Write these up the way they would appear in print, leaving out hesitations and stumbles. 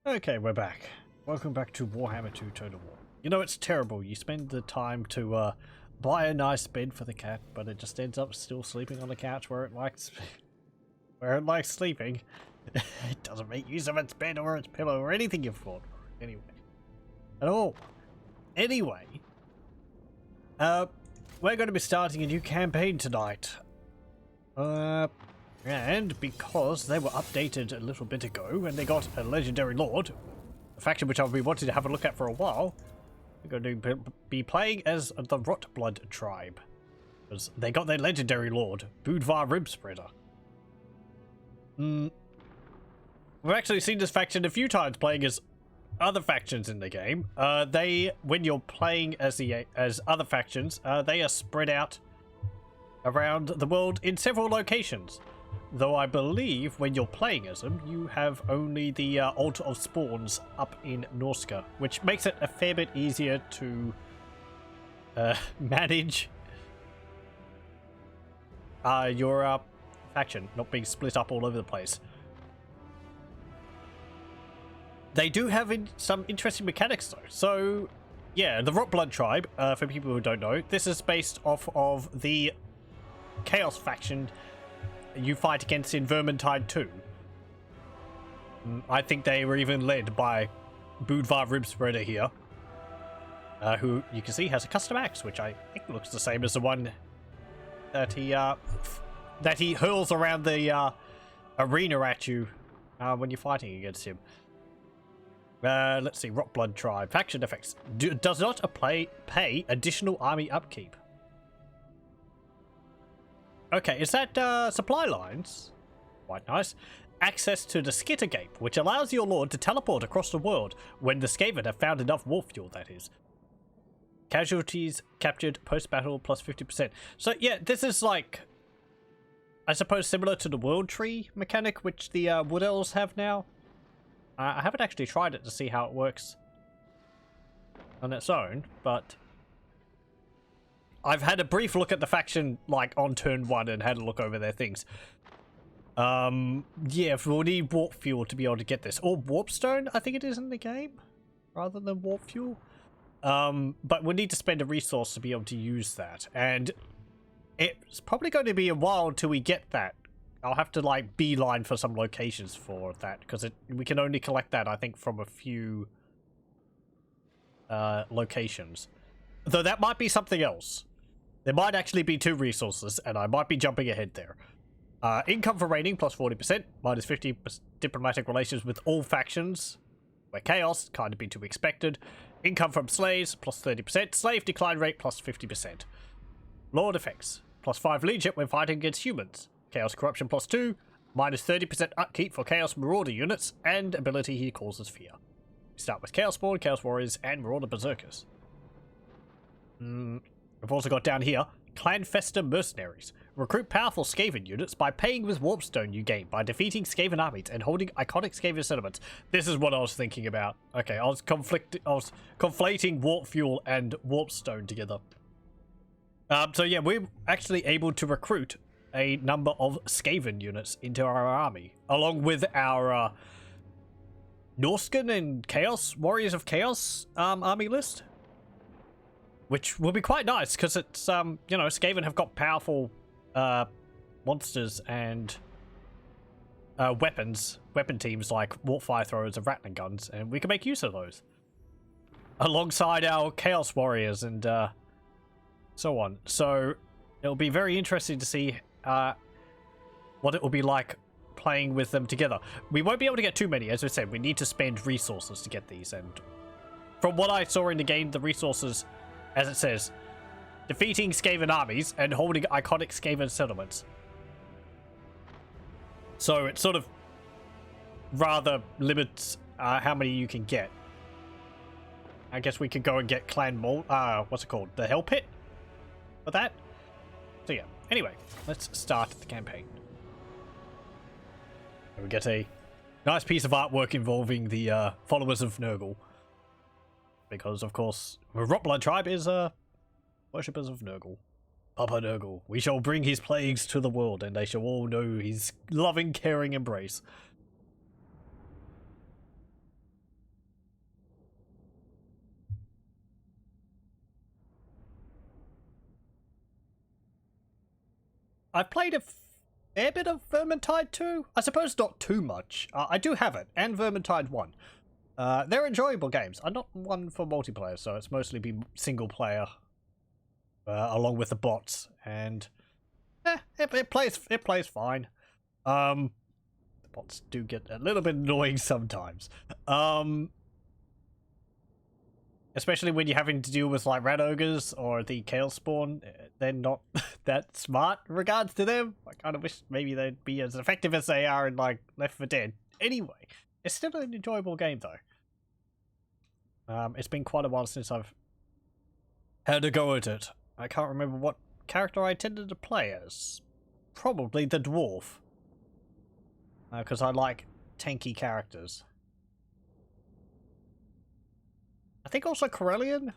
Okay, we're back. Welcome back to Warhammer 2 Total War. You know, it's terrible. You spend the time to buy a nice bed for the cat, but it just ends up still sleeping on the couch where it likes sleeping. It doesn't make use of its bed or its pillow or anything you've bought for it anyway. At all. Anyway, we're going to be starting a new campaign tonight. And because they were updated a little bit ago and they got a legendary lord, a faction which I've been wanting to have a look at for a while, we're going to be playing as the Rotblood Tribe. Because they got their legendary lord, Bödvarr Ribspreader. We've actually seen this faction a few times playing as other factions in the game. When you're playing as other factions, they are spread out around the world in several locations. Though I believe when you're playing as them, you have only the Altar of Spawns up in Norscan, which makes it a fair bit easier to manage your faction, not being split up all over the place. They do have some interesting mechanics though. So, yeah, the Rotblood Tribe, for people who don't know, this is based off of the Chaos faction you fight against in Vermintide 2. I think they were even led by Bödvarr Ribspreader here, who you can see has a custom axe, which I think looks the same as the one that he hurls around the arena at you when you're fighting against him. Let's see, Rotblood Tribe faction defects does not pay additional army upkeep. Okay, is that supply lines? Quite nice. Access to the Skittergate, which allows your lord to teleport across the world when the Skaven have found enough warp fuel, that is. Casualties captured post-battle plus 50%. So yeah, this is like, I suppose, similar to the world tree mechanic, which the Wood Elves have now. I haven't actually tried it to see how it works on its own, but I've had a brief look at the faction, like, on turn 1 and had a look over their things. Yeah, we'll need warp fuel to be able to get this. Or warpstone, I think it is in the game, rather than warp fuel. But we'll need to spend a resource to be able to use that. And it's probably going to be a while until we get that. I'll have to, like, beeline for some locations for that, because we can only collect that, I think, from a few locations. Though that might be something else. There might actually be 2 resources, and I might be jumping ahead there. Income for reigning, plus 40%, minus 50 diplomatic relations with all factions, where chaos, kind of be to be expected. Income from slaves, plus 30%, slave decline rate, plus 50%. Lord effects, plus 5 leadership when fighting against humans. Chaos corruption, plus 2, minus 30% upkeep for chaos marauder units, and ability he causes fear. We start with chaos spawn, chaos warriors, and marauder berserkers. We've also got down here, Clanfester Mercenaries. Recruit powerful Skaven units by paying with warpstone you gain by defeating Skaven armies and holding iconic Skaven settlements. This is what I was thinking about. Okay, I was conflating warp fuel and warpstone together. So yeah, we're actually able to recruit a number of Skaven units into our army, along with our Norsken and Chaos Warriors of Chaos army list. Which will be quite nice, because it's, you know, Skaven have got powerful monsters and weapon teams like warp fire throwers and ratmen guns, and we can make use of those. Alongside our Chaos Warriors and so on. So it'll be very interesting to see what it will be like playing with them together. We won't be able to get too many, as I said, we need to spend resources to get these, and from what I saw in the game, the resources, as it says, defeating Skaven armies and holding iconic Skaven settlements. So it sort of rather limits how many you can get. I guess we could go and get Clan what's it called? The Hell Pit? For that? So yeah, anyway, let's start the campaign. And we get a nice piece of artwork involving the followers of Nurgle. Because, of course, the Rotblood Tribe is worshippers of Nurgle. Papa Nurgle, we shall bring his plagues to the world, and they shall all know his loving, caring embrace. I've played a fair bit of Vermintide 2. I suppose not too much. I do have it, and Vermintide 1. They're enjoyable games. I'm not one for multiplayer, so it's mostly been single player, along with the bots, and it plays fine. The bots do get a little bit annoying sometimes. Especially when you're having to deal with like rat ogres or the chaos spawn. They're not that smart in regards to them. I kind of wish maybe they'd be as effective as they are in like Left 4 Dead. Anyway, it's still an enjoyable game though. It's been quite a while since I've had a go at it. I can't remember what character I tended to play as. Probably the dwarf. Because I like tanky characters. I think also Corellian,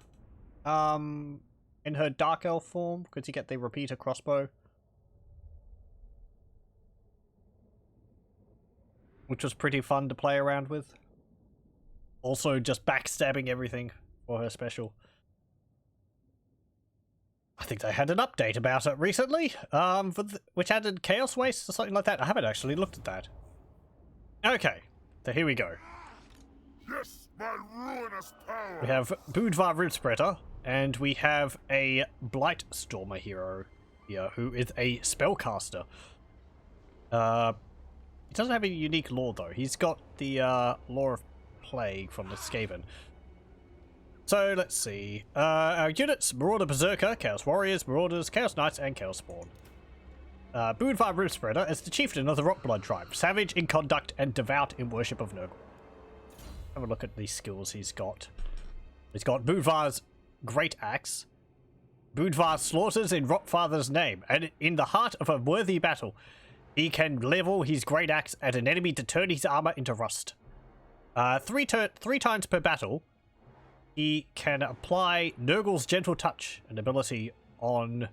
in her Dark Elf form, because you get the repeater crossbow. Which was pretty fun to play around with. Also just backstabbing everything for her special. I think they had an update about it recently, which added Chaos Waste or something like that. I haven't actually looked at that. Okay, so here we go. Yes, my ruinous power. We have Bödvarr Ribspreader, and we have a Blightstormer Hero here, who is a spellcaster. He doesn't have a unique lore though. He's got the lore of plague from the Skaven. So let's see. Our units: Marauder Berserker, Chaos Warriors, Marauders, Chaos Knights, and Chaos Spawn. Bödvarr Ribspreader is the chieftain of the Rotblood Tribe, savage in conduct and devout in worship of Nurgle. Have a look at these skills he's got. He's got Bödvarr's Great Axe. Bödvarr slaughters in Rotfather's name, and in the heart of a worthy battle, he can level his Great Axe at an enemy to turn his armor into rust. Three times per battle, he can apply Nurgle's Gentle Touch, an ability on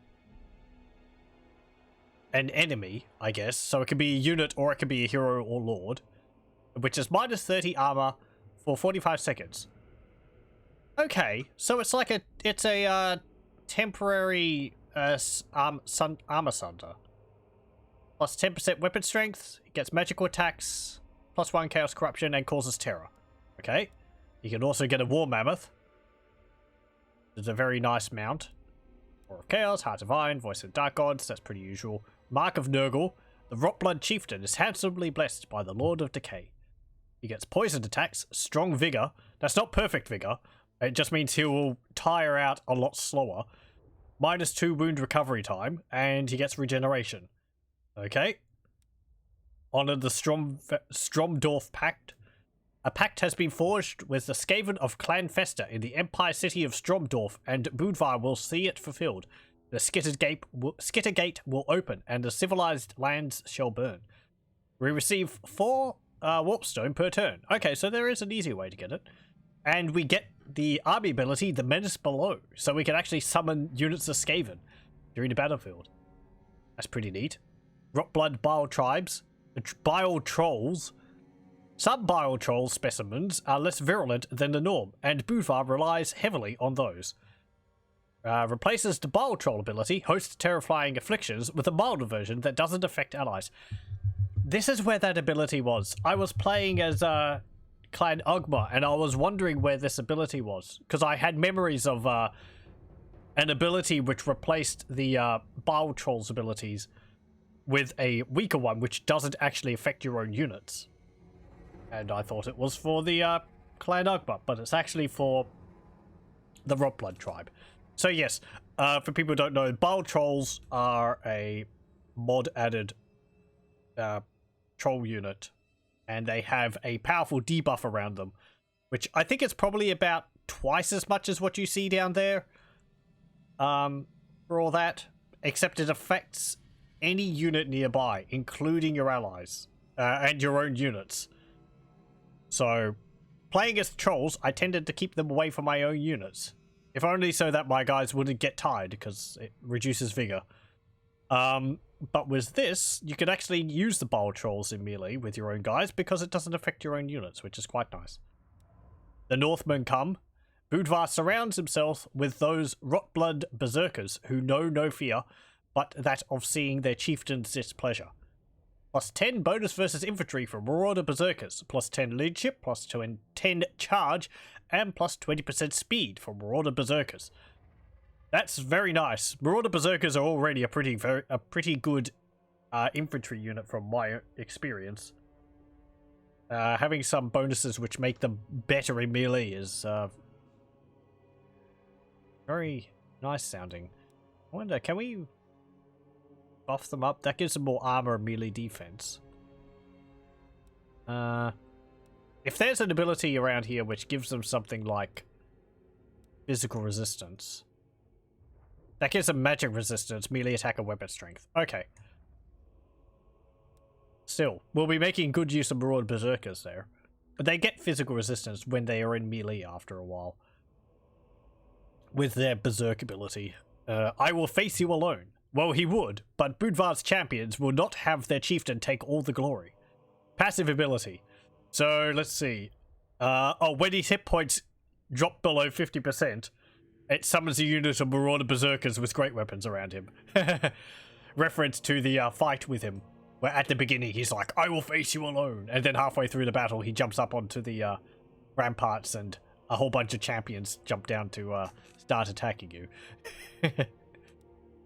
an enemy, I guess. So it can be a unit or it can be a hero or lord, which is minus 30 armor for 45 seconds. Okay, so it's like a temporary armor sunder. Plus 10% weapon strength, it gets magical attacks, plus 1 chaos corruption, and causes terror. Okay, you can also get a war mammoth. It's a very nice mount. War of Chaos, Heart of Iron, Voice of Dark Gods, that's pretty usual. Mark of Nurgle, the Rotblood Chieftain is handsomely blessed by the Lord of Decay. He gets poisoned attacks, strong vigor. That's not perfect vigor. It just means he will tire out a lot slower. Minus 2 wound recovery time, and he gets regeneration. Okay. Honor the Stromdorf Pact. A pact has been forged with the Skaven of Clan Festa in the Empire City of Stromdorf, and Bödvarr will see it fulfilled. The Skittergate will open, and the civilized lands shall burn. We receive 4 warpstone per turn. Okay, so there is an easy way to get it. And we get the army ability, the Menace Below, so we can actually summon units of Skaven during the battlefield. That's pretty neat. Rotblood Bile Tribes, Bile Trolls. Some Bile Troll specimens are less virulent than the norm, and Bödvarr relies heavily on those. Replaces the Bile Troll ability, Host Terrifying Afflictions, with a milder version that doesn't affect allies. This is where that ability was. I was playing as Clan Ugma, and I was wondering where this ability was, because I had memories of an ability which replaced the Bile Trolls abilities with a weaker one, which doesn't actually affect your own units. And I thought it was for the Clan Ugma, but it's actually for the Rotblood Tribe. So yes, for people who don't know, Bile Trolls are a mod-added troll unit, and they have a powerful debuff around them, which I think is probably about twice as much as what you see down there for all that, except it affects any unit nearby, including your allies and your own units. So, playing as trolls, I tended to keep them away from my own units. If only so that my guys wouldn't get tired, because it reduces vigor. But with this, you can actually use the Bile Trolls in melee with your own guys, because it doesn't affect your own units, which is quite nice. The Northmen come. Bödvarr surrounds himself with those Rotblood Berserkers who know no fear, but that of seeing their chieftain's displeasure. Plus 10 bonus versus infantry from Marauder Berserkers, plus 10 leadership, plus 10 charge, and plus 20% speed from Marauder Berserkers. That's very nice. Marauder Berserkers are already a pretty good infantry unit from my experience. Having some bonuses which make them better in melee is very nice sounding. I wonder, can we buff them up? That gives them more armor and melee defense. If there's an ability around here which gives them something like physical resistance, that gives them magic resistance, melee attack, and weapon strength. Okay. Still, we'll be making good use of Marauder Berserkers there. But they get physical resistance when they are in melee after a while. With their Berserk ability. I will face you alone. Well, he would, but Bödvarr's champions will not have their chieftain take all the glory. Passive ability. So, let's see. When his hit points drop below 50%, it summons a unit of Marauder Berserkers with great weapons around him. Reference to the fight with him, where at the beginning he's like, I will face you alone, and then halfway through the battle he jumps up onto the ramparts and a whole bunch of champions jump down to start attacking you.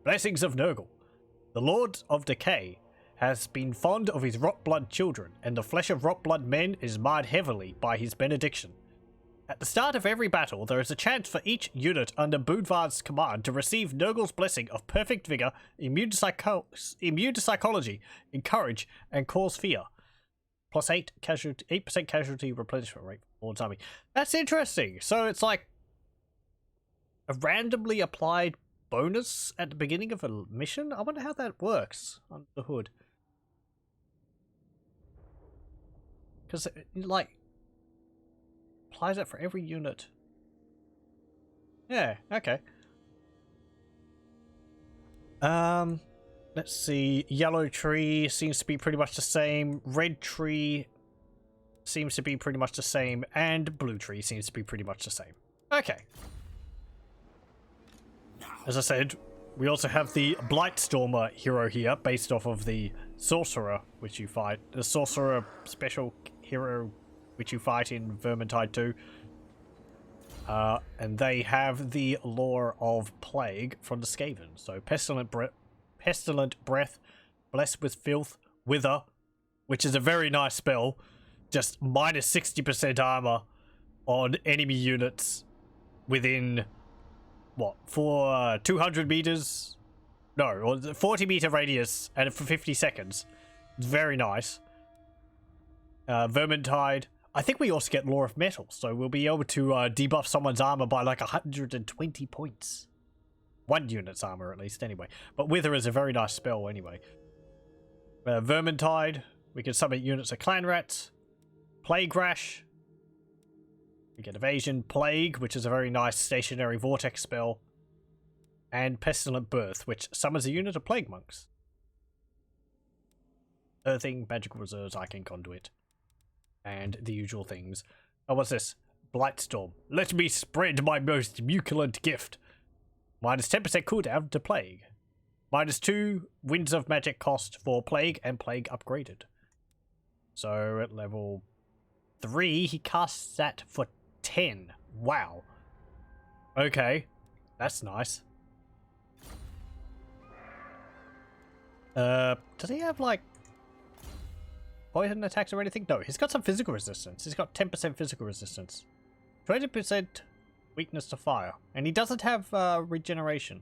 Blessings of Nurgle. The Lord of Decay has been fond of his Rotblood children, and the flesh of Rotblood men is marred heavily by his benediction. At the start of every battle, there is a chance for each unit under Bödvarr's command to receive Nurgle's blessing of perfect vigor, immune to psychology, encourage, and cause fear. Plus 8% casualty replenishment rate for Lord's army. That's interesting. So it's like a randomly applied bonus at the beginning of a mission? I wonder how that works under the hood. Because, like, applies that for every unit. Yeah, okay. Let's see. Yellow tree seems to be pretty much the same. Red tree seems to be pretty much the same. And blue tree seems to be pretty much the same. Okay. As I said, we also have the Blightstormer Hero here, based off of the Sorcerer, which you fight. The Sorcerer special hero, which you fight in Vermintide 2. And they have the lore of Plague from the Skaven. So Pestilent Breath, Blessed with Filth, Wither, which is a very nice spell. Just minus 60% armor on enemy units within... what, for 200 meters? No, or 40 meter radius and for 50 seconds. It's very nice. Vermintide. I think we also get Lore of Metal, so we'll be able to debuff someone's armor by like 120 points. One unit's armor, at least, anyway. But Wither is a very nice spell, anyway. Vermintide. We can summon units of Clan Rats. Plague Rash. We get Evasion. Plague, which is a very nice stationary vortex spell. And Pestilent Birth, which summons a unit of Plague Monks. Earthing, Magical Reserves, Arcane Conduit. And the usual things. Oh, what's this? Blightstorm. Let me spread my most muculent gift. Minus 10% cooldown to Plague. Minus 2 Winds of Magic cost for Plague and Plague upgraded. So at level 3, he casts that for 10. Wow. Okay. That's nice. Does he have, like, poison attacks or anything? No, he's got some physical resistance. He's got 10% physical resistance. 20% weakness to fire. And he doesn't have regeneration.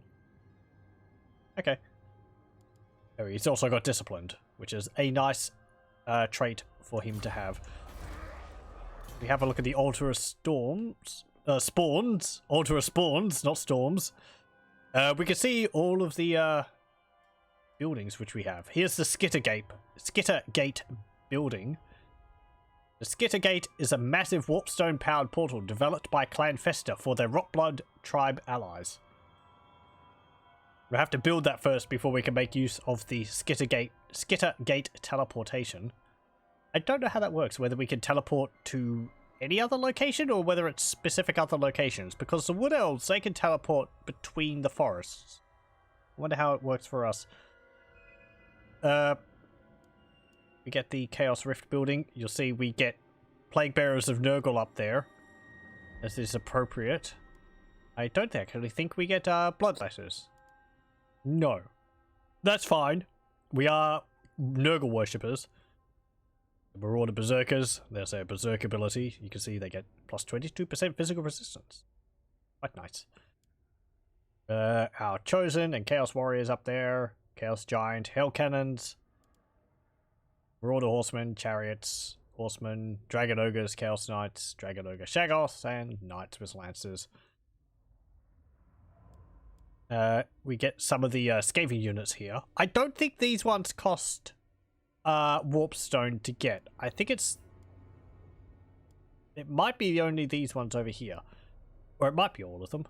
Okay. Oh, he's also got disciplined, which is a nice trait for him to have. We have a look at the Altar of Storms. Spawns. Altar of Spawns, not storms. We can see all of the buildings which we have. Here's the Skittergate building. The Skittergate is a massive warpstone-powered portal developed by Clan Fester for their Rotblood Tribe allies. We'll have to build that first before we can make use of the Skittergate teleportation. I don't know how that works, whether we can teleport to any other location or whether it's specific other locations, because the Wood Elves, they can teleport between the forests. I wonder how it works for us. We get the Chaos Rift building. You'll see we get Plague Bearers of Nurgle up there, as is appropriate. I don't actually think we get Bloodletters. No. That's fine. We are Nurgle worshippers. We're all the Berserkers. There's their Berserk ability. You can see they get plus 22% physical resistance. Quite nice. Our Chosen and Chaos Warriors up there. Chaos Giant, Hell Cannons. Marauder Horsemen, Chariots, Horsemen, Dragon Ogres, Chaos Knights, Dragon Ogre Shaggoths, and Knights with Lances. We get some of the Skaven units here. I don't think these ones cost Warpstone to get. I think it might be only these ones over here. Or it might be all of them.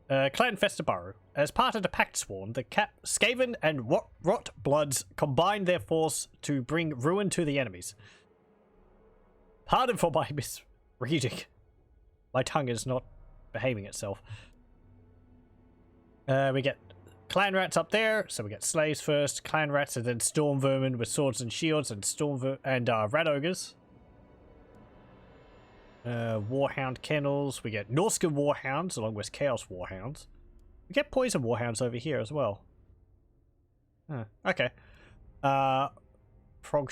Clan Festaburrow. As part of the Pact Sworn, the Skaven and Rotbloods combine their force to bring ruin to the enemies. Pardon for my misreading. My tongue is not behaving itself. We get Clan Rats up there, so we get Slaves first, Clan Rats, and then Storm Vermin with swords and shields, and Rat Ogres. Warhound Kennels. We get Norscan Warhounds along with Chaos Warhounds. We get Poison Warhounds over here as well. Okay. Fog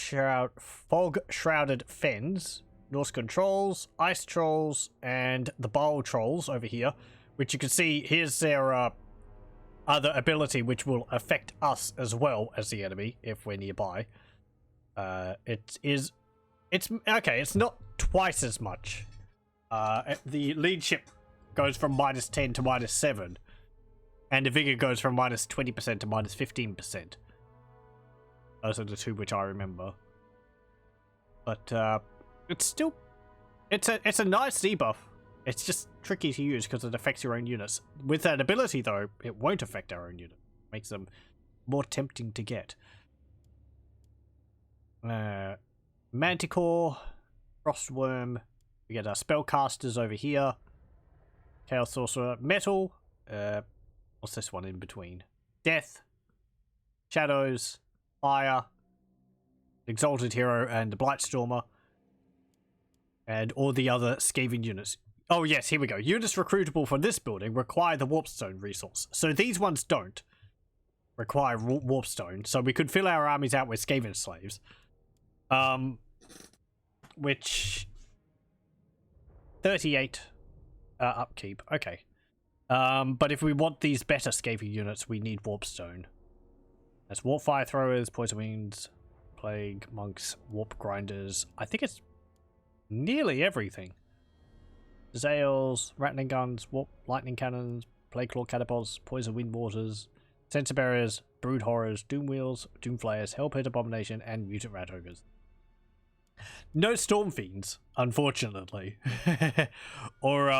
Shrouded Fens, Norscan Trolls, Ice Trolls, and the Bile Trolls over here. Which you can see, here's their other ability which will affect us as well as the enemy if we're nearby. It's okay, it's not twice as much. The leadership goes from -10 to -7, and the vigor goes from -20% to -15%. Those are the two which I remember. But it's still it's a nice debuff. It's just tricky to use because it affects your own units. With that ability though, it won't affect our own unit. Makes them more tempting to get. Manticore, Frostworm. We get our spellcasters over here. Chaos Sorcerer, Metal. What's this one in between? Death, Shadows, Fire, Exalted Hero, and the Blightstormer. And all the other Skaven units. Oh yes, here we go. Units recruitable for this building require the Warpstone resource. So these ones don't require Warpstone. So we could fill our armies out with Skaven slaves. Which 38 upkeep. Okay. But if we want these better Skaven units, we need Warpstone. That's Warp Fire Throwers, Poison Wings, Plague Monks, Warp Grinders. I think it's nearly everything. Zales, Rattling Guns, Warp Lightning Cannons, Plague Claw Catapults, Poison Wind Waters, Sensor Barriers, Brood Horrors, Doom Wheels, Doom Flayers, Hellpit Abomination, and Mutant Rat Ogres. No Storm Fiends, unfortunately. Or,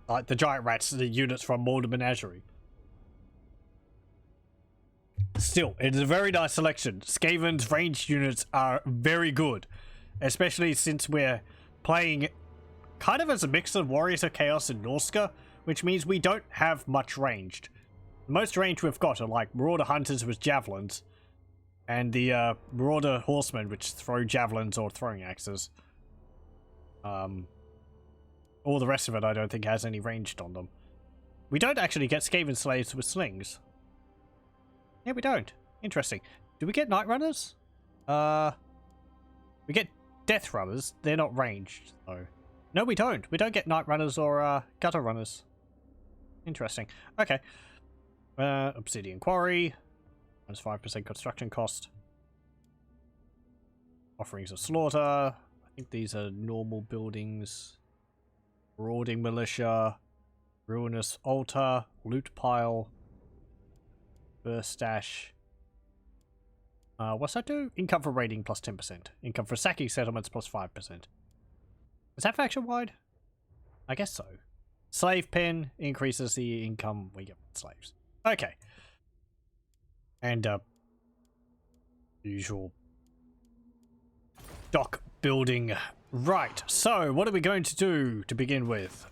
like the Giant Rats, the units from Molder Menagerie. Still, it is a very nice selection. Skaven's ranged units are very good. Especially since we're playing kind of as a mix of Warriors of Chaos and Norsca, which means we don't have much ranged. The most range we've got are like Marauder Hunters with Javelins, and the Marauder Horsemen, which throw Javelins or throwing axes. All the rest of it I don't think has any ranged on them. We don't actually get Skaven Slaves with slings. Yeah, we don't. Interesting. Do we get Night Runners? We get Death Runners. They're not ranged, though. No, we don't. We don't get Night Runners or Gutter Runners. Interesting. Okay. Obsidian Quarry. Minus 5% construction cost. Offerings of Slaughter. I think these are normal buildings. Marauding Militia. Ruinous Altar. Loot Pile. Burst Stash. What's that do? Income for raiding plus 10%. Income for sacking settlements plus 5%. Is that faction wide? I guess so. Slave Pen increases the income we get from slaves. Okay. And, usual dock building. Right, so what are we going to do to begin with?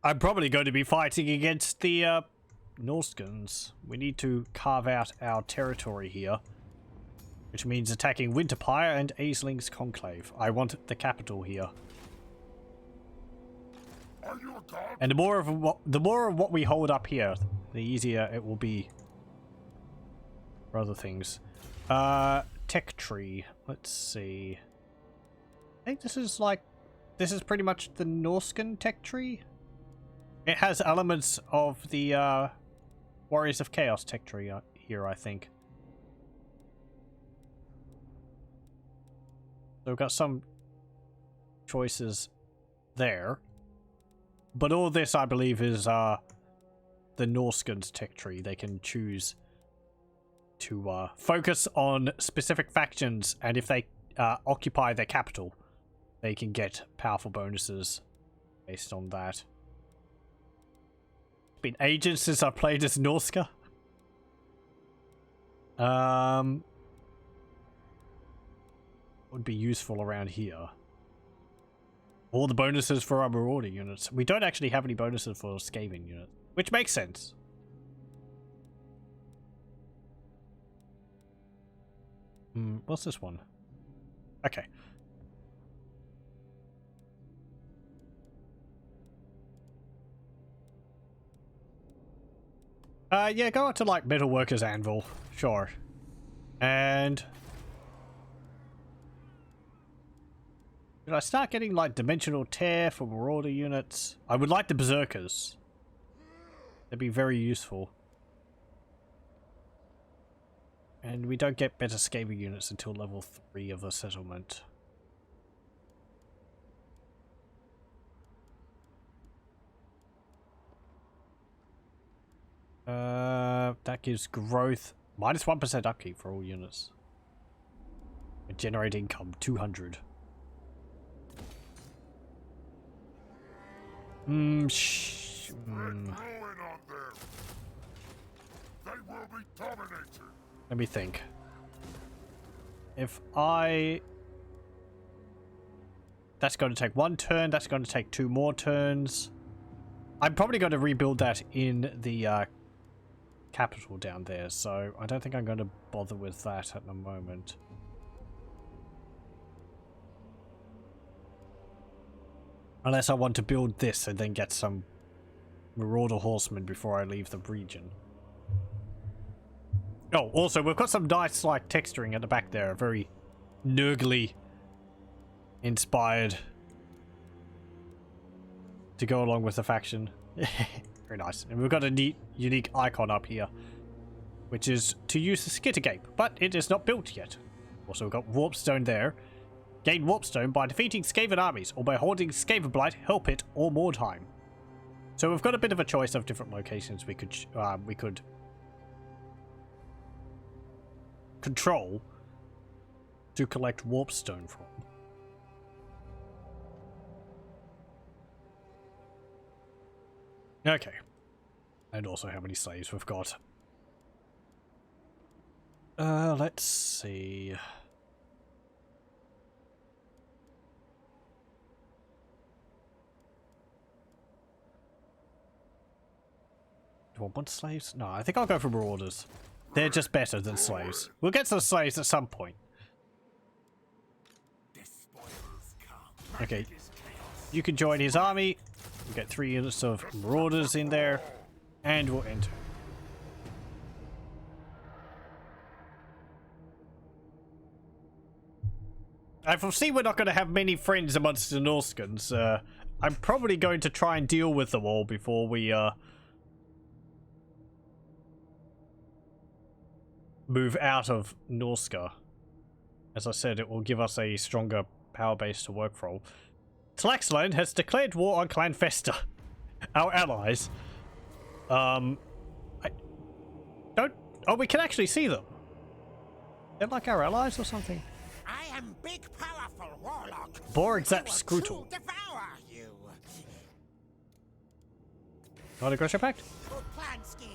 I'm probably going to be fighting against the Norskens. We need to carve out our territory here, which means attacking Winterpire and Aisling's Conclave. I want the capital here. Are you a god? And the more of what we hold up here, the easier it will be for other things. Tech tree. Let's see. I think this is pretty much the Norscan tech tree. It has elements of the Warriors of Chaos tech tree here, I think. So we've got some choices there. But all this, I believe, is the Norscan's tech tree. They can choose to focus on specific factions, and if they occupy their capital, they can get powerful bonuses based on that. It's been ages since I played as Norska. Would be useful around here. All the bonuses for our Marauder units. We don't actually have any bonuses for Skaven units, which makes sense. What's this one? Okay. Yeah, go out to like Metalworkers Anvil. Sure. And should I start getting like Dimensional Tear for Marauder units? I would like the Berserkers. They'd be very useful. And we don't get better Skaven units until level 3 of the settlement. That gives growth. Minus 1% upkeep for all units. And generate income, 200. Let ruin on them. They will be dominated. Let me think. If I... That's going to take 1 turn. That's going to take 2 more turns. I'm probably going to rebuild that in the capital down there, so I don't think I'm going to bother with that at the moment. Unless I want to build this and then get some Marauder Horsemen before I leave the region. Oh, also, we've got some nice, like, texturing at the back there. Very Nurgle inspired to go along with the faction. Very nice. And we've got a neat, unique icon up here, which is to use the Skittergate, but it is not built yet. Also, we've got Warpstone there. Gain Warpstone by defeating Skaven armies or by holding Skaven Blight, Help It, or Mordheim. So we've got a bit of a choice of different locations we could control to collect Warpstone from. Okay. And also how many slaves we've got. Let's see. Do I want slaves? No, I think I'll go for Marauders. They're just better than slaves. We'll get some slaves at some point. Okay. You can join his army. We'll get 3 units of Marauders in there. And we'll enter. I foresee we're not going to have many friends amongst the Norskens. I'm probably going to try and deal with them all before we move out of Norska. As I said, it will give us a stronger power base to work from. Tlaxland has declared war on Clan Festa, our allies. I don't... Oh, we can actually see them. They're like our allies or something. I am big, powerful warlock. Borexap Scrutal. Devour you. Not aggression pact? Good plan scheme.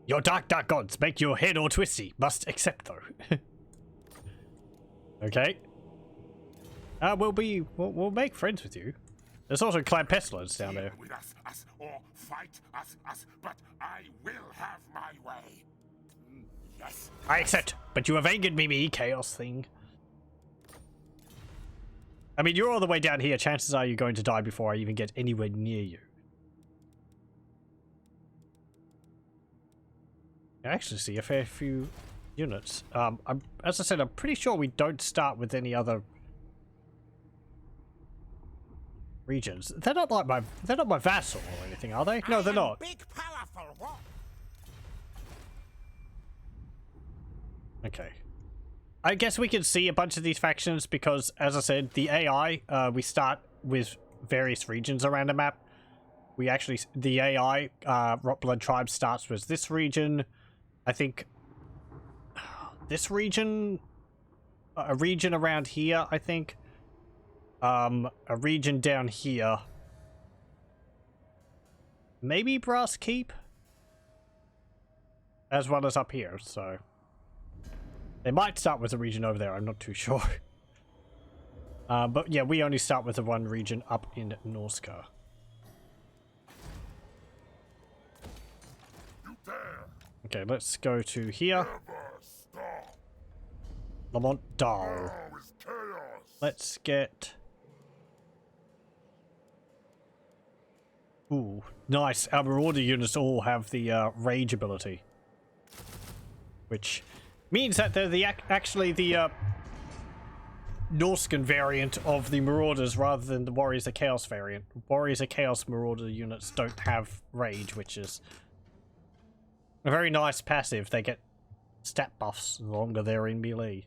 Your dark gods make your head all twisty. Must accept though. Okay. We'll make friends with you. There's also Clan Pestilence down there. Deal with us, or fight us, but I will have my way. Yes. I accept, but you have angered me, Chaos thing. I mean, you're all the way down here. Chances are you're going to die before I even get anywhere near you. I actually see a fair few units. As I said, I'm pretty sure we don't start with any other regions. They're not my vassal or anything, are they? No, they're not. Big, powerful war. Okay. I guess we can see a bunch of these factions because, as I said, the AI, we start with various regions around the map. We actually, the AI, Rotblood Tribe starts with this region. I think this region, a region around here, I think. A region down here. Maybe Brass Keep? As well as up here, so... They might start with a region over there, I'm not too sure. But yeah, we only start with the one region up in Norscan. Okay, let's go to here. Lamont Dahl. Let's get... Ooh, nice. Our Marauder units all have the Rage ability. Which means that they're actually the Norscan variant of the Marauders rather than the Warriors of Chaos variant. Warriors of Chaos Marauder units don't have Rage, which is a very nice passive. They get stat buffs the longer they're in melee.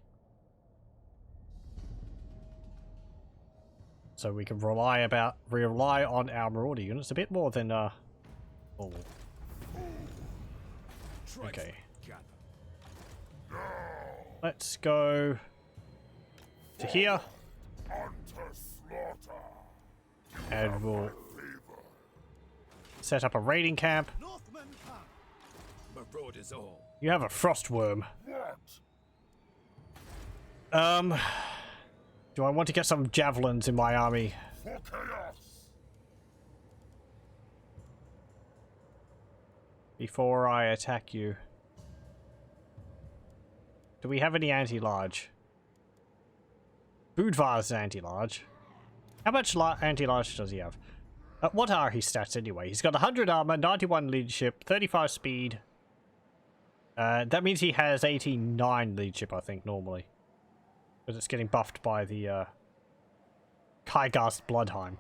So we can rely on our Marauder units a bit more than oh. Okay. Let's go to here. And we'll set up a raiding camp. You have a frostworm. Do I want to get some javelins in my army? Before I attack you. Do we have any anti-large? Bödvarr's anti-large. How much anti-large does he have? What are his stats anyway? He's got 100 armor, 91 leadership, 35 speed. That means he has 89 leadership, I think, normally. But it's getting buffed by the Kygast Bloodheim.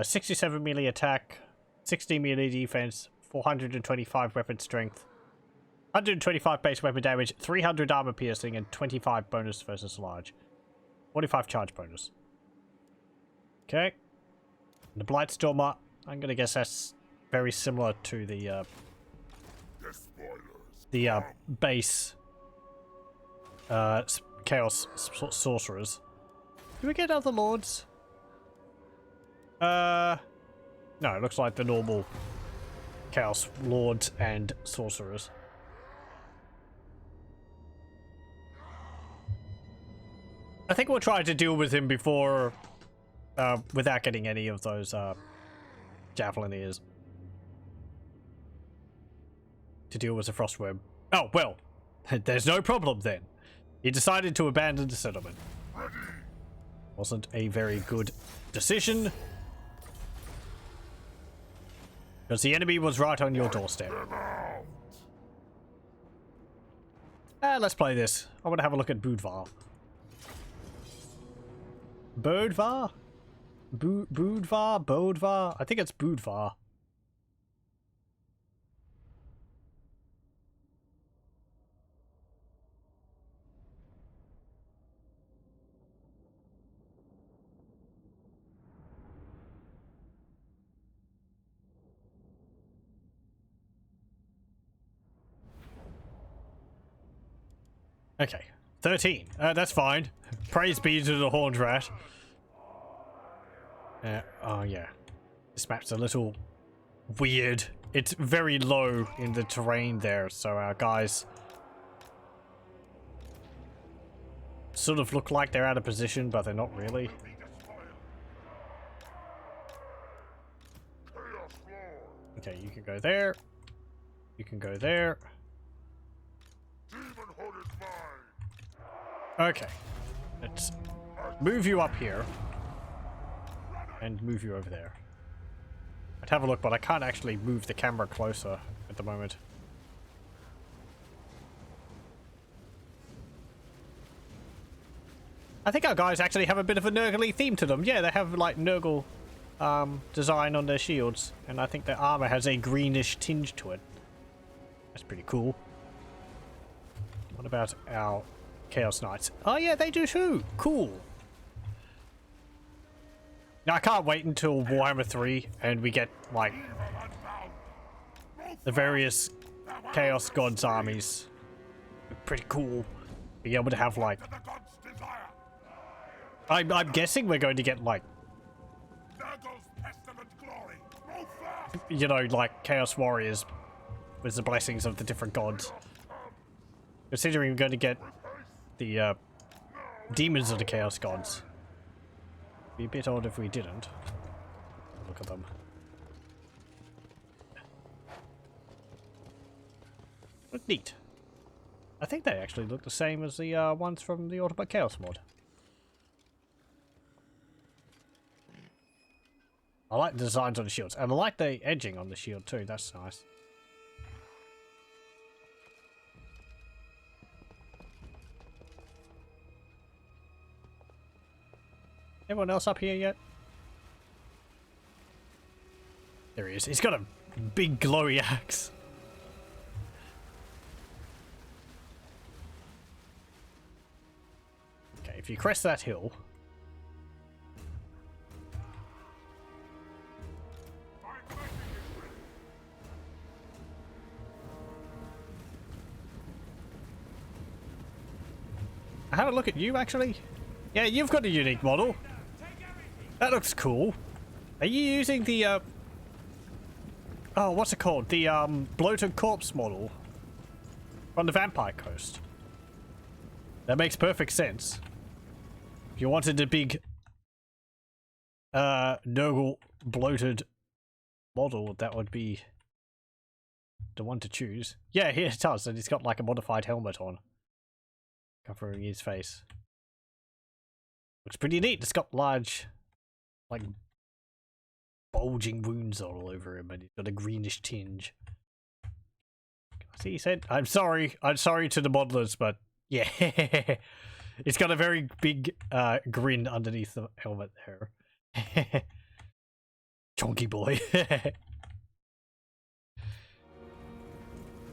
67 melee attack, 60 melee defense, 425 weapon strength, 125 base weapon damage, 300 armor piercing, and 25 bonus versus large. 45 charge bonus. Okay. And the Blightstormer, I'm gonna guess that's very similar to the base Chaos Sorcerers. Do we get other lords? No, it looks like the normal Chaos Lords and Sorcerers. I think we'll try to deal with him before, without getting any of those, Javelineers. To deal with the Frostworm. Oh, well, there's no problem then. He decided to abandon the settlement. Wasn't a very good decision. Because the enemy was right on your doorstep. Let's play this. I want to have a look at Bödvarr. Bödvarr? Bödvarr? I think it's Bödvarr. Okay, 13. That's fine. Praise be to the Horned Rat. Oh yeah. This map's a little weird. It's very low in the terrain there, so our guys sort of look like they're out of position, but they're not really. Okay, you can go there. You can go there. Okay. Let's move you up here. And move you over there. I'd have a look, but I can't actually move the camera closer at the moment. I think our guys actually have a bit of a Nurgle theme to them. Yeah, they have like Nurgle design on their shields, and I think their armor has a greenish tinge to it. That's pretty cool. What about our Chaos Knights? Oh yeah, they do too. Cool. Now I can't wait until Warhammer 3 and we get like the various Chaos Gods armies. Pretty cool. Being able to have like, I'm guessing we're going to get like, you know, like Chaos Warriors with the blessings of the different gods. Considering we're going to get the demons of the Chaos Gods. Be a bit odd if we didn't. Look at them. Look neat. I think they actually look the same as the ones from the Ultimate Chaos mod. I like the designs on the shields, and I like the edging on the shield too. That's nice. Everyone else up here yet? There he is. He's got a big glowy axe. Okay, if you crest that hill. I had a look at you actually. Yeah, you've got a unique model. That looks cool. Are you using the oh, what's it called? The bloated corpse model from the Vampire Coast. That makes perfect sense. If you wanted a big Nurgle bloated model, that would be the one to choose. Yeah, here it does, and he's got like a modified helmet on, covering his face. Looks pretty neat. It's got large, like, bulging wounds all over him, and he's got a greenish tinge. See, he said, I'm sorry to the modelers, but yeah. It's got a very big grin underneath the helmet there. Chonky boy.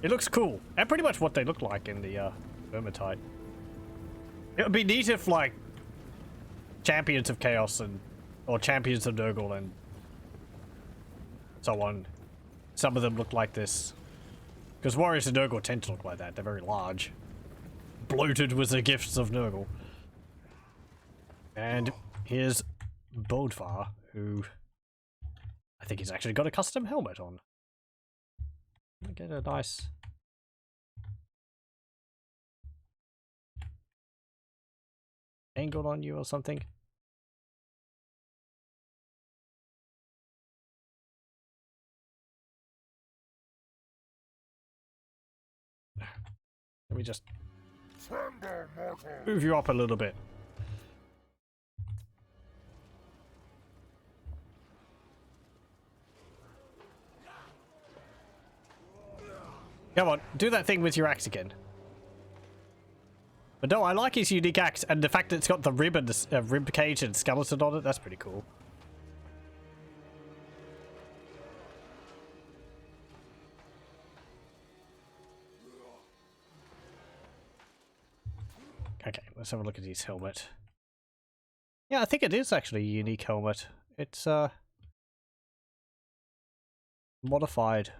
It looks cool. And pretty much what they look like in the Vermintide. It would be neat if, like, Champions of Chaos and or Champions of Nurgle and so on, some of them look like this. Because Warriors of Nurgle tend to look like that. They're very large. Bloated with the gifts of Nurgle. And here's Bödvarr, who I think he's actually got a custom helmet on. Let me get a nice... angle on you or something. Let me just move you up a little bit. Come on, do that thing with your axe again. But no, I like his unique axe, and the fact that it's got the rib and the rib cage and skeleton on it, that's pretty cool. Okay, let's have a look at his helmet. Yeah, I think it is actually a unique helmet. It's modified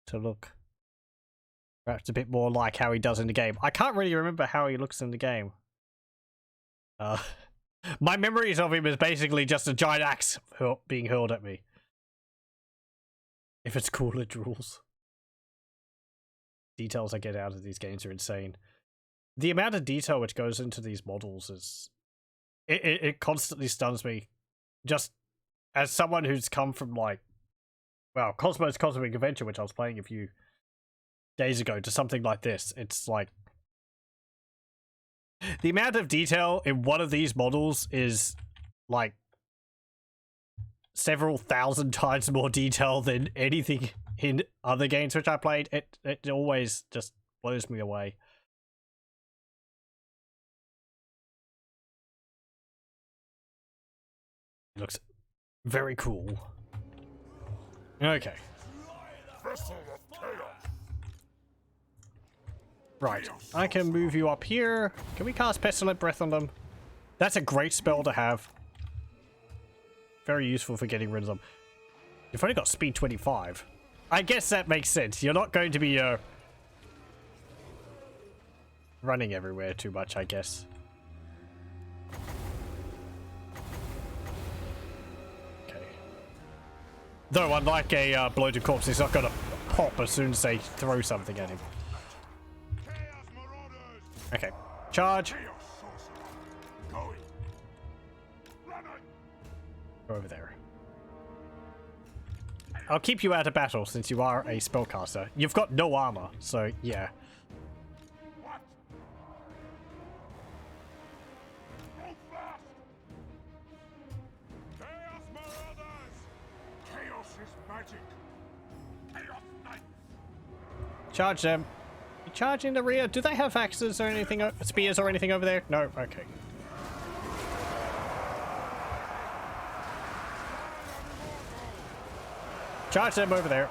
to look perhaps a bit more like how he does in the game. I can't really remember how he looks in the game. My memories of him is basically just a giant axe being hurled at me. If it's cool, it rules. Details I get out of these games are insane. The amount of detail which goes into these models is... It constantly stuns me. Just as someone who's come from, like, well, Cosmos Cosmic Adventure, which I was playing a few days ago, to something like this. It's like the amount of detail in one of these models is like several thousand times more detail than anything in other games which I played. It always just blows me away. It looks very cool. Okay. Vessel of chaos. Right. I can move you up here. Can we cast Pestilent Breath on them? That's a great spell to have. Very useful for getting rid of them. You've only got speed 25. I guess that makes sense. You're not going to be running everywhere too much, I guess. Okay. Though, unlike a bloated corpse, he's not going to pop as soon as they throw something at him. Okay. Charge. Go over there. I'll keep you out of battle since you are a spellcaster. You've got no armor, so yeah. Charge them. You charge in the rear. Do they have axes or anything? Spears or anything over there? No? Okay. Charge them over there.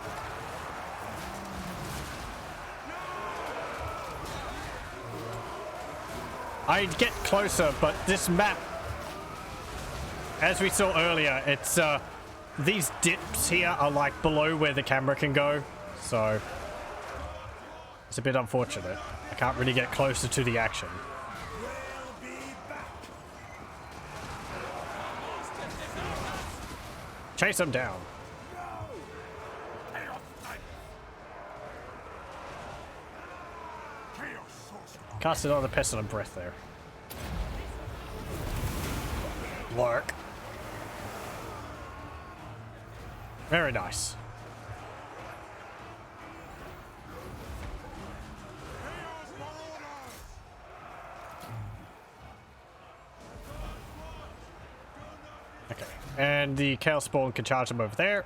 I'd get closer, but this map, as we saw earlier, it's these dips here are like below where the camera can go, so it's a bit unfortunate. I can't really get closer to the action. Chase them down. Cast another Pestilent Breath there. Work. Very nice. Okay, and the Chaos Spawn can charge them over there.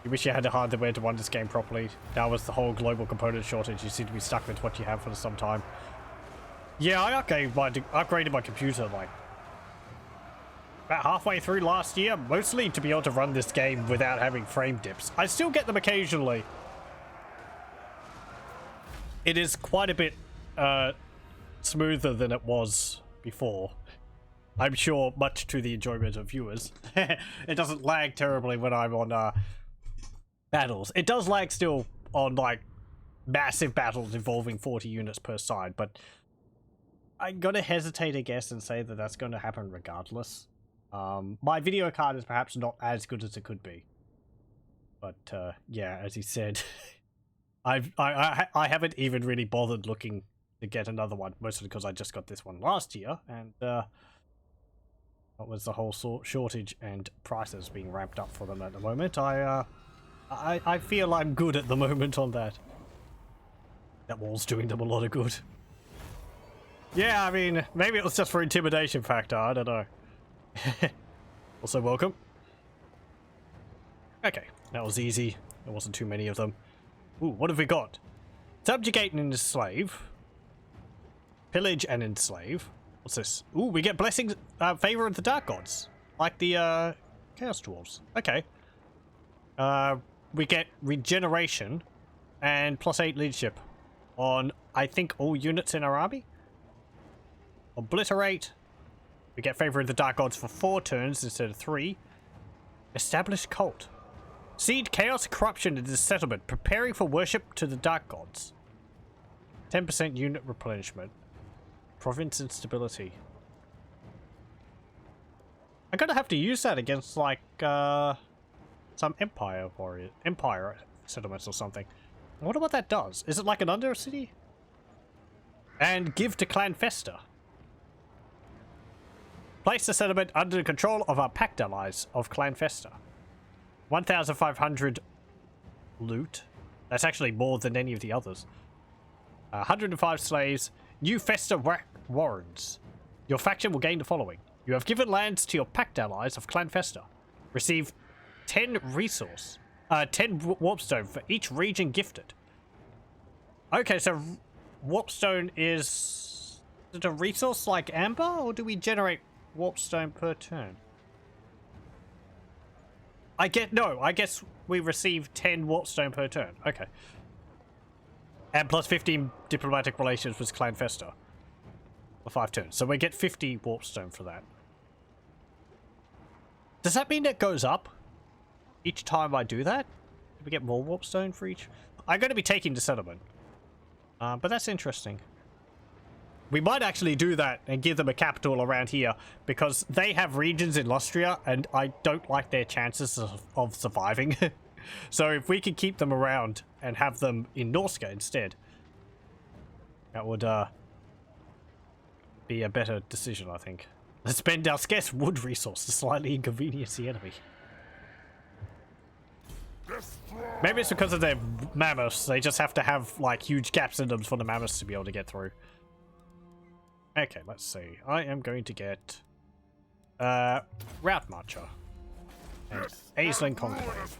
You wish you had the hardware to run this game properly. That was the whole global component shortage. You seem to be stuck with what you have for some time. Yeah, I upgraded my computer like about halfway through last year, mostly to be able to run this game without having frame dips. I still get them occasionally. It is quite a bit smoother than it was before. I'm sure much to the enjoyment of viewers. It doesn't lag terribly when I'm on battles. It does lag still on like massive battles involving 40 units per side, but I'm gonna hesitate a guess and say that that's going to happen regardless. My video card is perhaps not as good as it could be, but yeah, as he said, I haven't even really bothered looking to get another one, mostly because I just got this one last year, and what was the whole shortage and prices being ramped up for them at the moment. I feel I'm good at the moment on that. That wall's doing them a lot of good. Yeah, I mean, maybe it was just for intimidation factor, I don't know. Also, welcome. Okay, that was easy. There wasn't too many of them. Ooh, what have we got? Subjugate and enslave. Pillage and enslave. What's this? Ooh, we get blessings, favor of the dark gods. Like the, chaos dwarves. Okay. We get regeneration and +8 leadership on, I think, all units in our army. Obliterate. We get favor of the dark gods for 4 turns instead of 3. Establish cult. Seed chaos corruption in this settlement, preparing for worship to the dark gods. 10% unit replenishment. Province instability. I'm gonna have to use that against like some empire settlements or something. I wonder what that does. Is it like an Undercity? And give to Clan Festa. Place the settlement under the control of our Pact allies of Clan Festa. 1,500 loot. That's actually more than any of the others. 105 slaves. New Festa warrants. Your faction will gain the following. You have given lands to your Pact allies of Clan Festa. Receive 10 resource. 10 warpstone for each region gifted. Okay, so warpstone is it a resource like amber, or do we generate warpstone per turn? I guess we receive 10 warpstone per turn. Okay. And plus 15 diplomatic relations with Clan Festa. For 5 turns. So we get 50 warpstone for that. Does that mean it goes up each time I do that? Do we get more warpstone for each? I'm going to be taking the settlement. But that's interesting. We might actually do that and give them a capital around here, because they have regions in Lustria and I don't like their chances of surviving. So if we could keep them around and have them in Norsca instead, that would be a better decision, I think. Let's spend our scarce wood resource to slightly inconvenience the enemy. Maybe it's because of their mammoths. They just have to have like huge gaps in them for the mammoths to be able to get through. Okay, let's see. I am going to get Route Marcher and Aisling Conclave.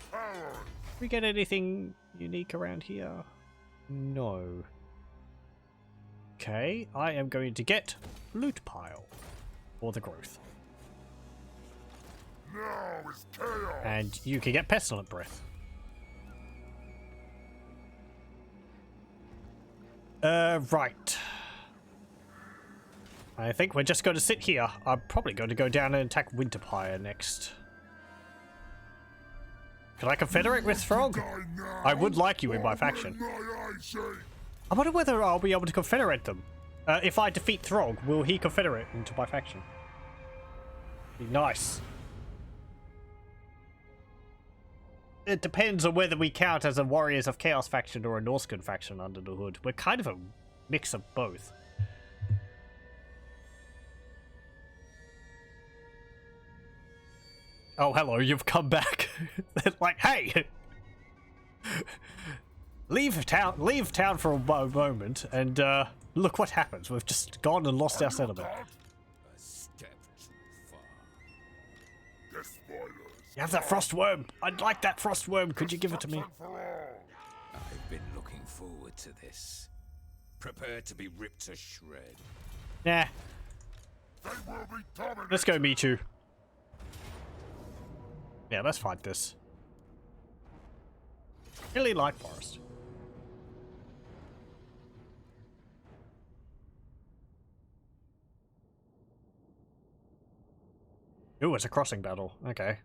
We get anything unique around here? No. Okay, I am going to get Loot Pile for the growth. Now is chaos. And you can get Pestilent Breath. Right. I think we're just going to sit here. I'm probably going to go down and attack Winterpire next. Can I confederate with Throg? I would like you in my faction. I wonder whether I'll be able to confederate them. If I defeat Throg, will he confederate into my faction? Be nice. It depends on whether we count as a Warriors of Chaos faction or a Norsken faction under the hood. We're kind of a mix of both. Oh, hello, you've come back. Like, hey! leave town for a moment, and look what happens. We've just gone and lost our settlement. You have that frost worm. I'd like that frost worm. Could you give it to me? I've been looking forward to this. Prepare to be ripped to shred. Nah. Let's go meet you. Yeah, let's fight this. Hilly Light Forest. Ooh, it's a crossing battle. Okay.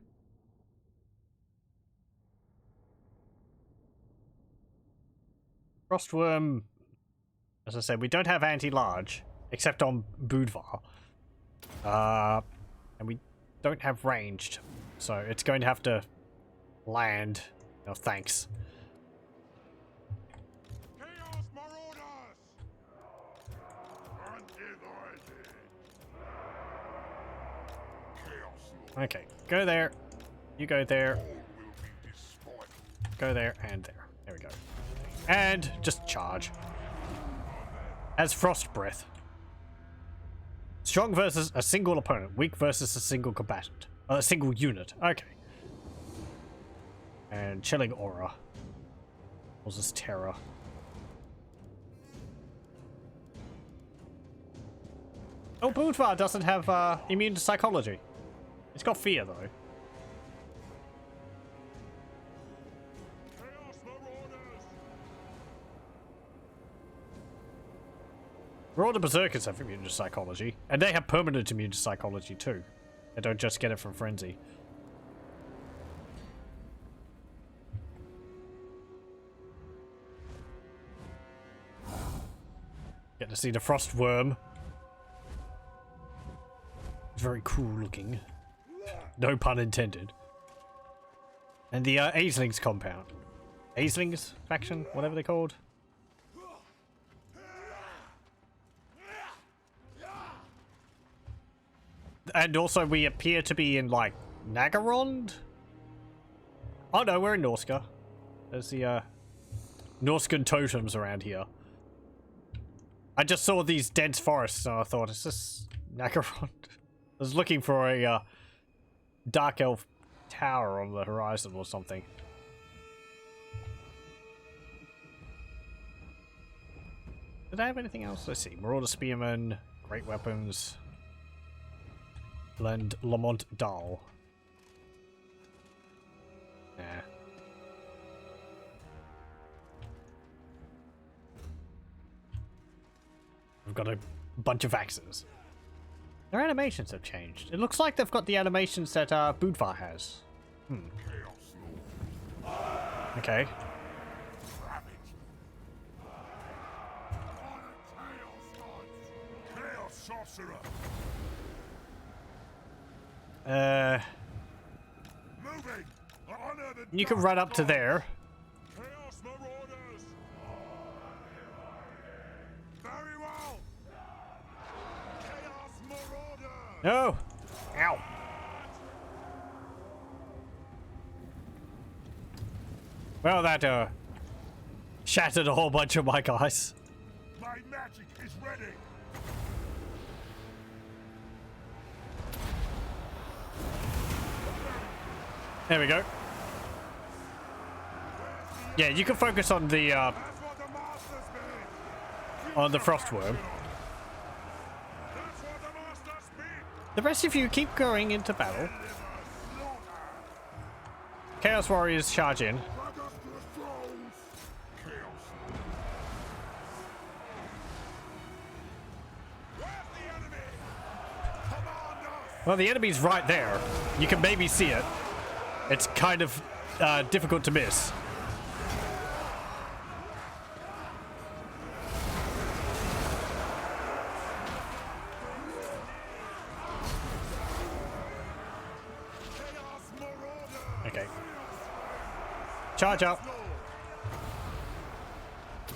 Frostworm. As I said, we don't have anti-large, except on Bödvarr. And we don't have ranged, so it's going to have to land. No, thanks. Chaos Marauders! Undivided. Chaos Lord. Okay, go there. You go there. All will be destroyed. Go there and there. There we go. And just charge. As Frost Breath. Strong versus a single opponent. Weak versus a single combatant. A single unit. Okay. And Chilling Aura. Causes terror. Oh, Bödvarr doesn't have immune to psychology. It's got fear though. All the Berserkers have immune to psychology, and they have permanent immune to psychology too. They don't just get it from Frenzy. Get to see the Frost Worm. It's very cool looking. No pun intended. And the Aisling's compound. Aisling's faction? Whatever they're called. and also we appear to be in, like, Nagarond? Oh no, we're in Norska. There's the, Norscan totems around here. I just saw these dense forests and I thought, is this Nagarond? I was looking for a, Dark Elf tower on the horizon or something. Did I have anything else? Let's see. Marauder Spearman, Great Weapons, and Lamont Dahl. Nah. We've got a bunch of axes. Their animations have changed. It looks like they've got the animations that Bödvarr has. Okay. You can run up to there. No! Ow! Well, that, shattered a whole bunch of my guys. My magic is ready. There we go. Yeah, you can focus on the frostworm. The rest of you keep going into battle. Chaos Warriors charge in. Well, the enemy's right there. You can maybe see it. It's kind of difficult to miss. Okay. Charge up.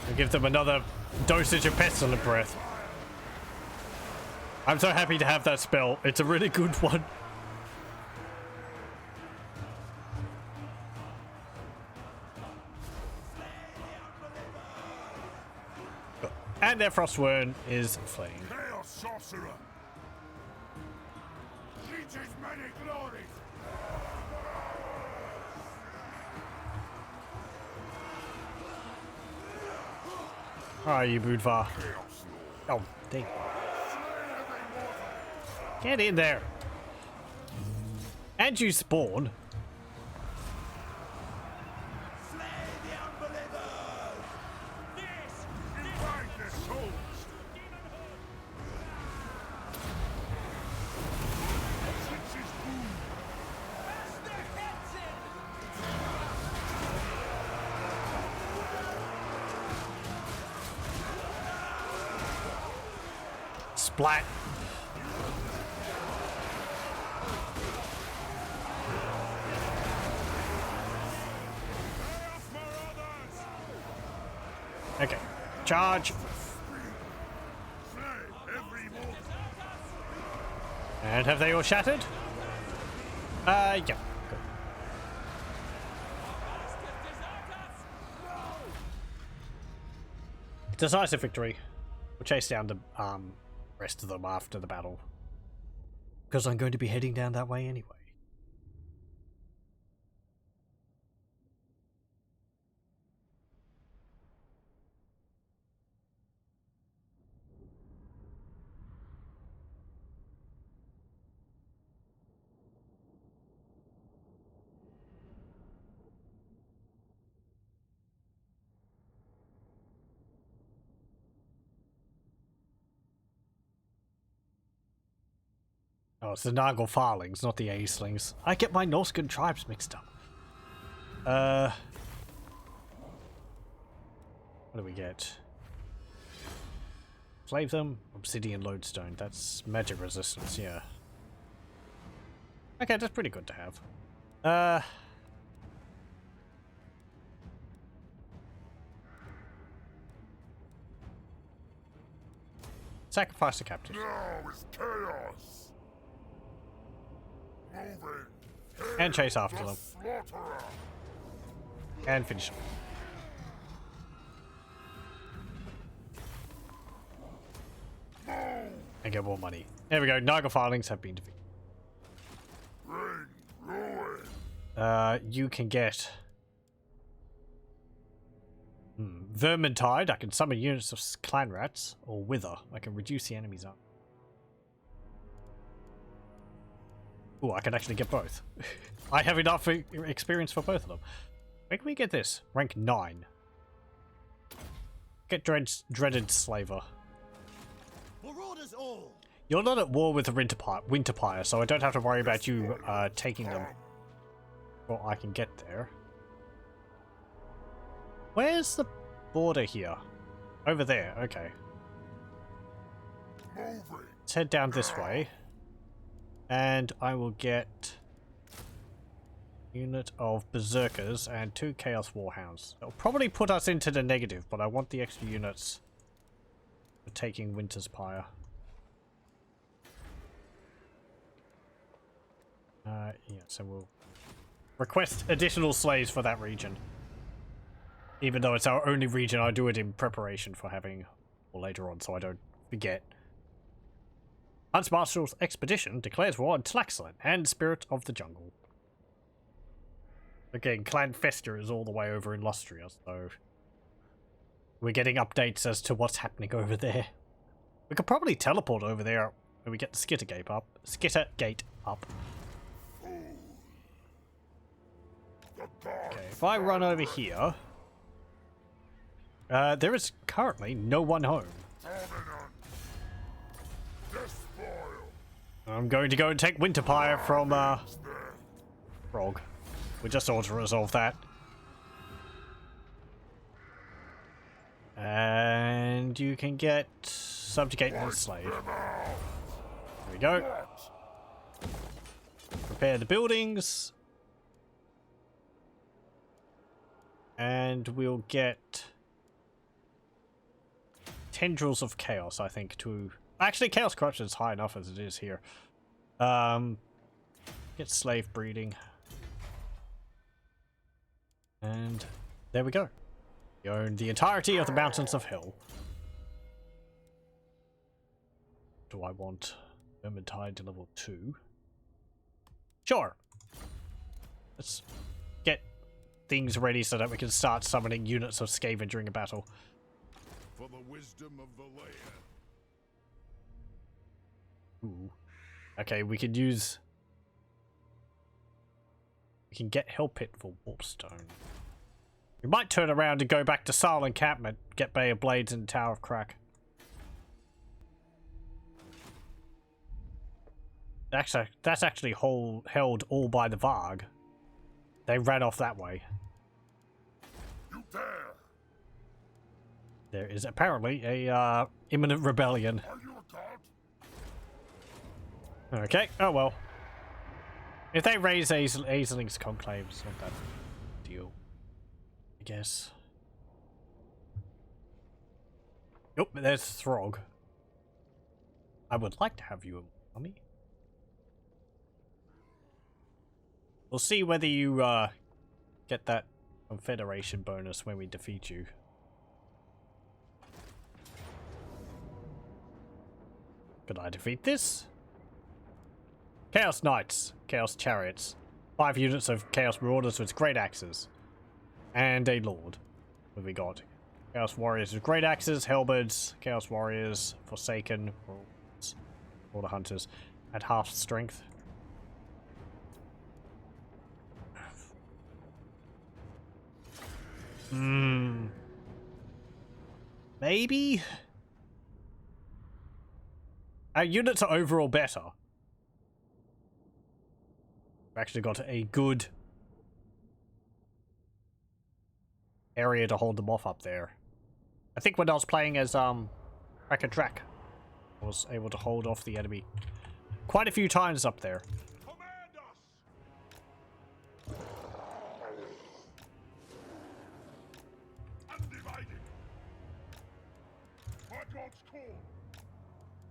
And give them another dosage of pestilent breath. I'm so happy to have that spell. It's a really good one. And their frostworm is fleeing. Chaos sorcerer. Teaches many glories. Where are you, Bödvarr? Oh, dang. Get in there. And you spawn. Splat. Okay. Charge. And have they all shattered? Yeah. Good. Decisive victory. We'll chase down the rest of them after the battle. Because I'm going to be heading down that way anyway. Oh, it's the Nurgle Farlings, not the Acelings. I get my Norscan tribes mixed up. What do we get? Slave them, Obsidian Lodestone. That's magic resistance, yeah. Okay, that's pretty good to have. Sacrifice the captive. Now is chaos. And chase after them. And finish them. And get more money. There we go. Nurgle filings have been defeated. You can get Vermintide. I can summon units of clan rats, or Wither. I can reduce the enemies up. Oh, I can actually get both. I have enough experience for both of them. Where can we get this? Rank 9. Get Dreaded Slaver. You're not at war with the Winterpire, so I don't have to worry about you taking them. Well, I can get there. Where's the border here? Over there, okay. Let's head down this way. And I will get a unit of Berserkers and 2 Chaos Warhounds. It'll probably put us into the negative, but I want the extra units for taking Winter's Pyre. Yeah, so we'll request additional slaves for that region. Even though it's our only region, I do it in preparation for having, or later on, so I don't forget. Hunts Marshal's expedition declares war on Tlaxlan and Spirit of the Jungle. Again, Clan Fester is all the way over in Lustria, so we're getting updates as to what's happening over there. We could probably teleport over there when we get the Skittergate up. Okay, if I run over here, there is currently no one home. I'm going to go and take Winterpire from Frog. We just ought to resolve that. And you can get Subjugate and Slave. There we go. Prepare the buildings. And we'll get Tendrils of Chaos, I think, to... Actually, Chaos Corruption is high enough as it is here. Get Slave Breeding. And there we go. You own the entirety of the Mountains of Hell. Do I want Vermintide to level 2? Sure. Let's get things ready so that we can start summoning units of Skaven during a battle. For the wisdom of the land. Ooh. Okay, we can use... We can get Hell Pit for Warpstone. We might turn around and go back to Sal Encampment, get Bay of Blades and Tower of Crack. That's actually held all by the Varg. They ran off that way. You dare! There is apparently a imminent rebellion. Are you a god? Okay, oh well. If they raise Aesling's Conclave, it's not that deal, I guess. Nope, there's Throg. I would like to have you, Mummy. We'll see whether you get that Confederation bonus when we defeat you. Could I defeat this? Chaos Knights, Chaos Chariots, 5 units of Chaos Marauders with great axes, and a Lord. What have we got? Chaos Warriors with great axes, Halberds, Chaos Warriors, Forsaken, Border Hunters, at half strength. Maybe? Our units are overall better. We've actually got a good area to hold them off up there. I think when I was playing as Track and Track, I was able to hold off the enemy quite a few times up there.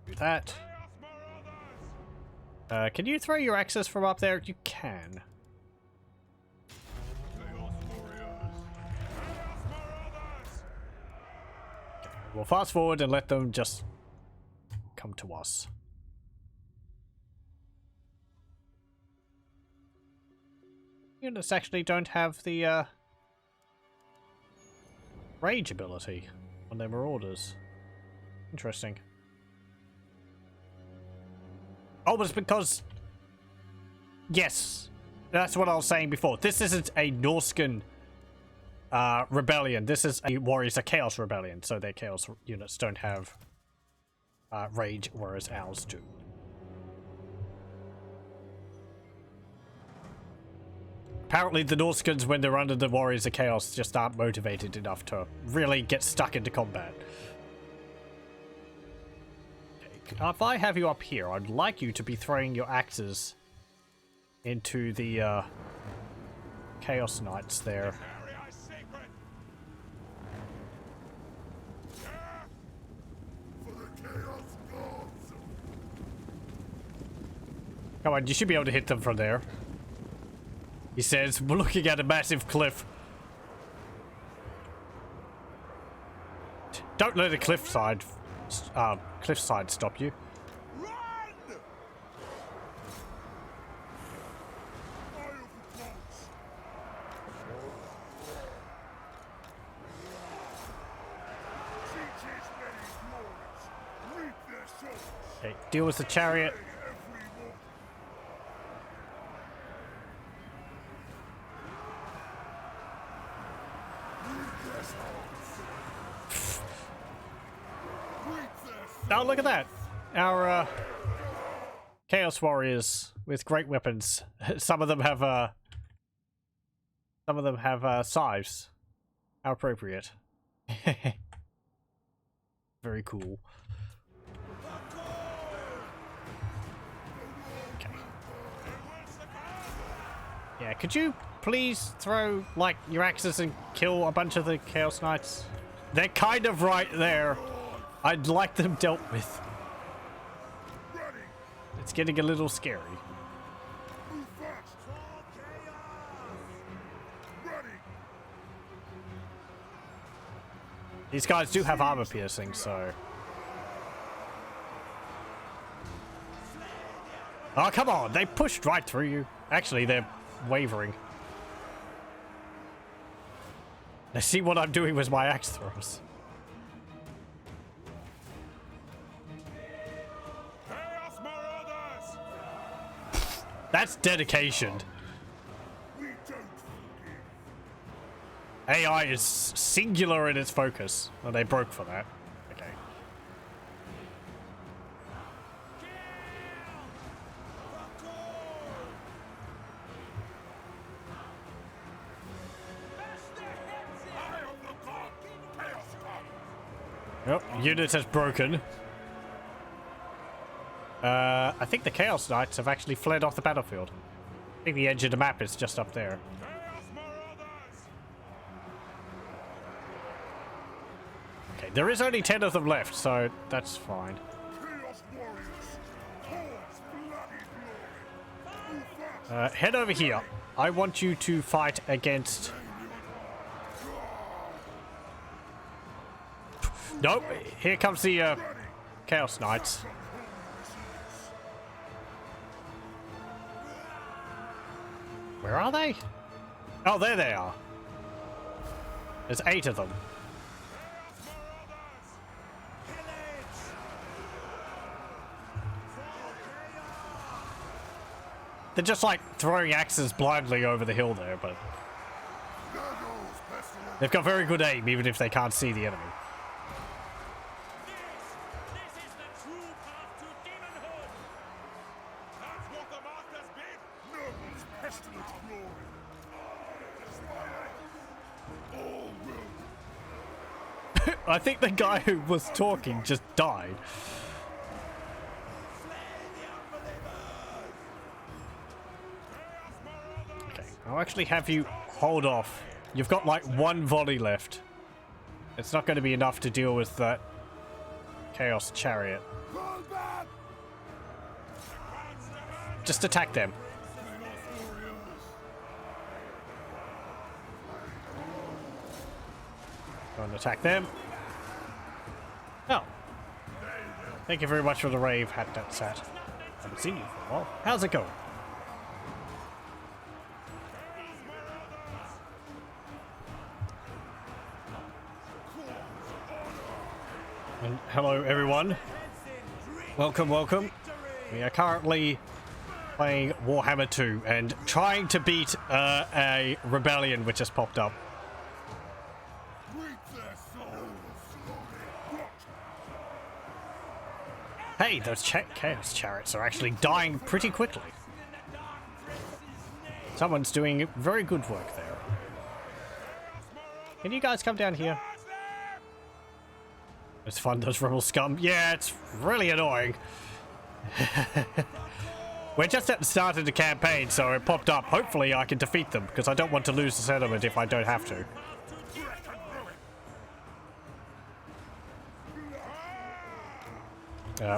Do that. Can you throw your axes from up there? You can. Okay, we'll fast forward and let them just come to us. Units actually don't have the rage ability on their marauders. Interesting. Oh, but it's because... Yes, that's what I was saying before. This isn't a Norscan rebellion. This is a Warriors of Chaos rebellion, so their Chaos units don't have rage, whereas ours do. Apparently the Norskens, when they're under the Warriors of Chaos, just aren't motivated enough to really get stuck into combat. Okay. If I have you up here, I'd like you to be throwing your axes into the Chaos Knights there. Come on, you should be able to hit them from there. He says, we're looking at a massive cliff. Don't let the cliffside stop you. Run! Okay, deal with the chariot. Oh, look at that. Our Chaos Warriors with great weapons. Some of them have scythes. How appropriate. Very cool. Okay. Yeah, could you please throw like your axes and kill a bunch of the Chaos Knights? They're kind of right there. I'd like them dealt with. It's getting a little scary. These guys do have armor piercing, so... Oh, come on! They pushed right through you. Actually, they're wavering. They see what I'm doing with my axe throws. That's dedication. AI is singular in its focus. Well, they broke for that. Okay. Yep, unit has broken. I think the Chaos Knights have actually fled off the battlefield. I think the edge of the map is just up there. Okay, there is only 10 of them left, so that's fine. Head over here. I want you to fight against... Nope, here comes the Chaos Knights. Where are they? Oh, there they are. There's 8 of them. They're just like throwing axes blindly over the hill there, but they've got very good aim, even if they can't see the enemy. I think the guy who was talking just died. Okay, I'll actually have you hold off. You've got like 1 volley left. It's not going to be enough to deal with that Chaos Chariot. just attack them. Go and attack them. Oh. Thank you very much for the rave, hat that sat. Haven't seen you for a while. How's it going? And hello everyone. Welcome, welcome. We are currently playing Warhammer 2 and trying to beat a rebellion which has popped up. Hey, those chaos chariots are actually dying pretty quickly. Someone's doing very good work there. Can you guys come down here? It's fun, those rebel scum. Yeah, it's really annoying. We're just at the start of the campaign, so it popped up. Hopefully I can defeat them, because I don't want to lose the settlement if I don't have to.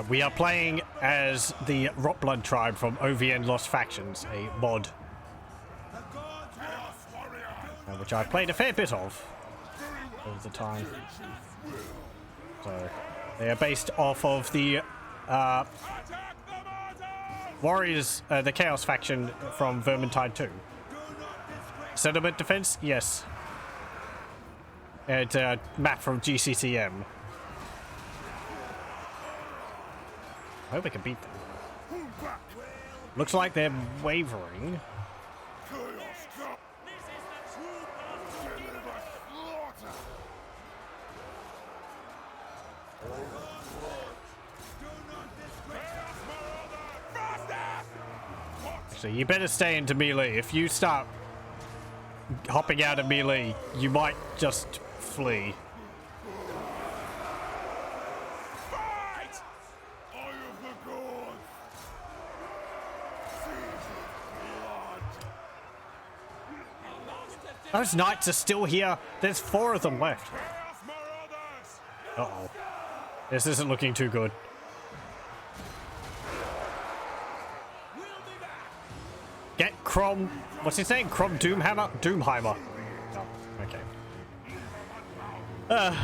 We are playing as the Rotblood Tribe from OVN Lost Factions, a mod. Which I've played a fair bit of over the time. So, they are based off of the Warriors, the Chaos faction from Vermintide 2. Settlement defense? Yes. And map from GCCM. I hope I can beat them. Looks like they're wavering. So you better stay into melee. If you start hopping out of melee, you might just flee. Those knights are still here. There's 4 of them left. Uh-oh. This isn't looking too good. Get Crom... What's his name? Crom Doomhammer? Doomheimer. Oh, okay.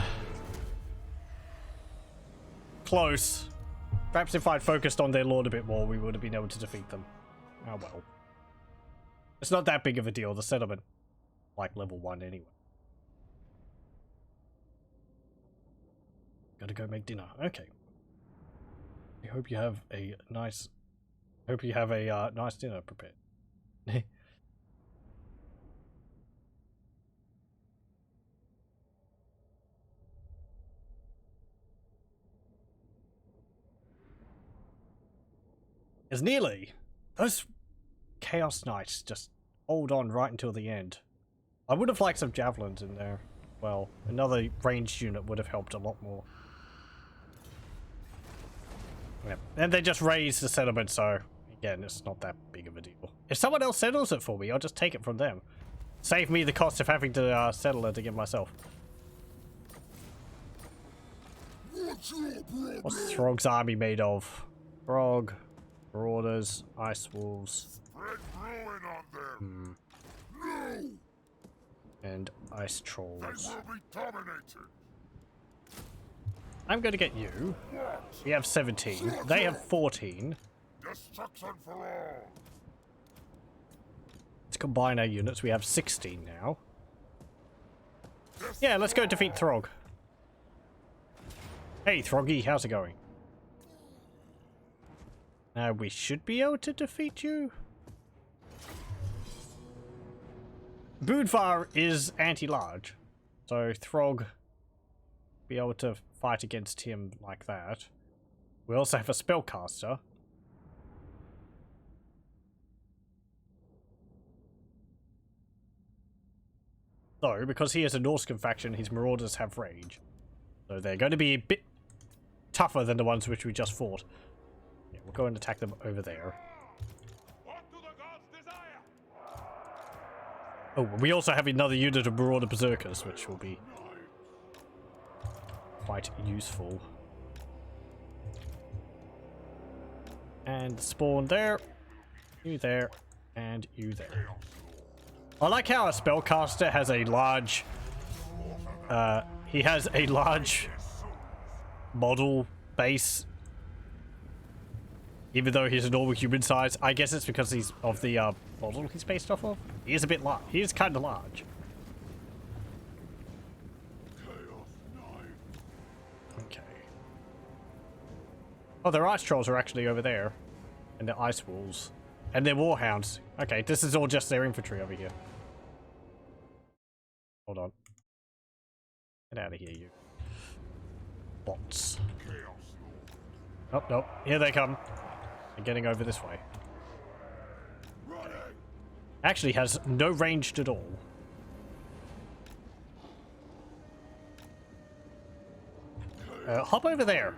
Close. Perhaps if I'd focused on their lord a bit more, we would have been able to defeat them. Oh well. It's not that big of a deal. The settlement, like level 1 anyway. Gotta go make dinner. Okay. I hope you have a nice... nice dinner prepared. It's nearly. Those Chaos Knights just hold on right until the end. I would have liked some javelins in there. Well, another ranged unit would have helped a lot more. Yeah. And they just raised the settlement, so again, it's not that big of a deal. If someone else settles it for me, I'll just take it from them. Save me the cost of having to settle it again myself. What's Throg's army made of? Throg, Marauders, Ice Wolves. And Ice Trolls. I'm going to get you. We have 17. They have 14. Destruction for all. Let's combine our units. We have 16 now. Yeah, let's go defeat Throg. Hey, Throggy, how's it going? Now, we should be able to defeat you. Bödvarr is anti-large, so Throg be able to fight against him like that. We also have a spellcaster. So, because he is a Norscan faction, his Marauders have rage. So they're going to be a bit tougher than the ones which we just fought. Yeah, we'll go and attack them over there. Oh, we also have another unit of Marauder Berserkers, which will be quite useful. And spawn there. You there, and you there. I like how a spellcaster has a large... he has a large model base. Even though he's a normal human size. I guess it's because he's of the model he's based off of. He is a bit large. He is kind of large. Okay. Oh, their ice trolls are actually over there. And their ice wolves. And their warhounds. Okay, this is all just their infantry over here. Hold on. Get out of here, you. Bots. Oh, nope. Here they come. They're getting over this way. Actually has no range at all. Hop over there.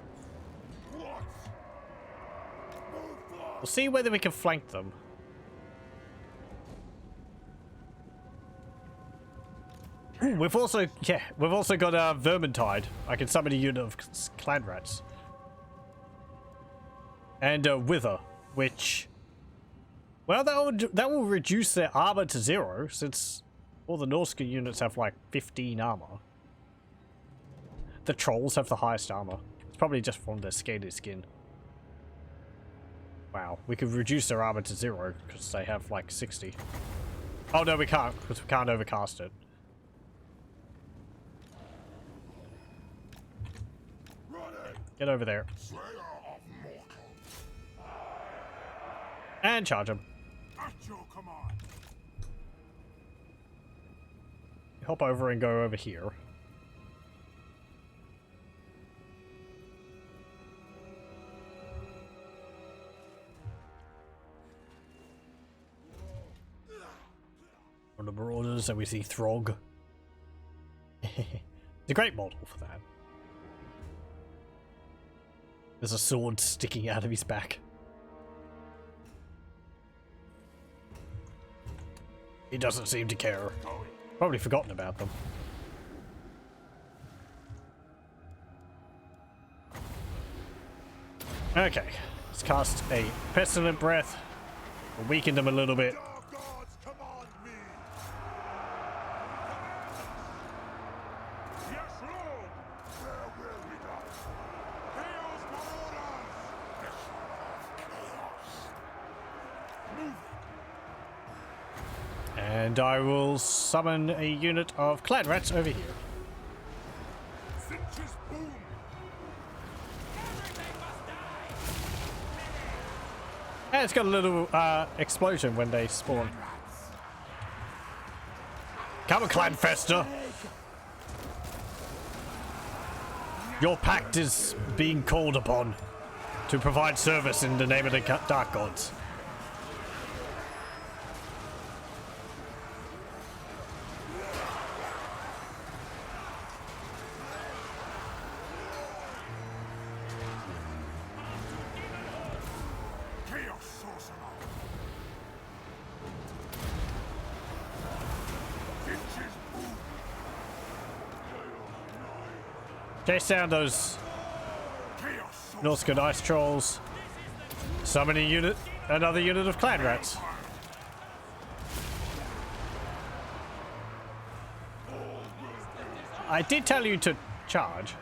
We'll see whether we can flank them. Ooh, we've also got Vermintide. I can summon a unit of clan rats. And Wither, which, well, that will reduce their armor to 0, since all the Norscan units have like 15 armor. The trolls have the highest armor. It's probably just from their scaly skin. Wow, we could reduce their armor to 0 because they have like 60. Oh no, we can't, because we can't overcast it. Get over there. And charge him. Hop over and go over here. On the Marauders, and we see Throg. It's a great model for that. There's a sword sticking out of his back. He doesn't seem to care. Probably forgotten about them. Okay, let's cast a Pestilent Breath. We'll weaken them a little bit. And I will summon a unit of clan rats over here. And it's got a little explosion when they spawn. Come on, Clan Fester. Your pact is being called upon to provide service in the name of the Dark Gods. Chase down those Norsken ice trolls. Summon a unit, another unit of clan rats. I did tell you to charge.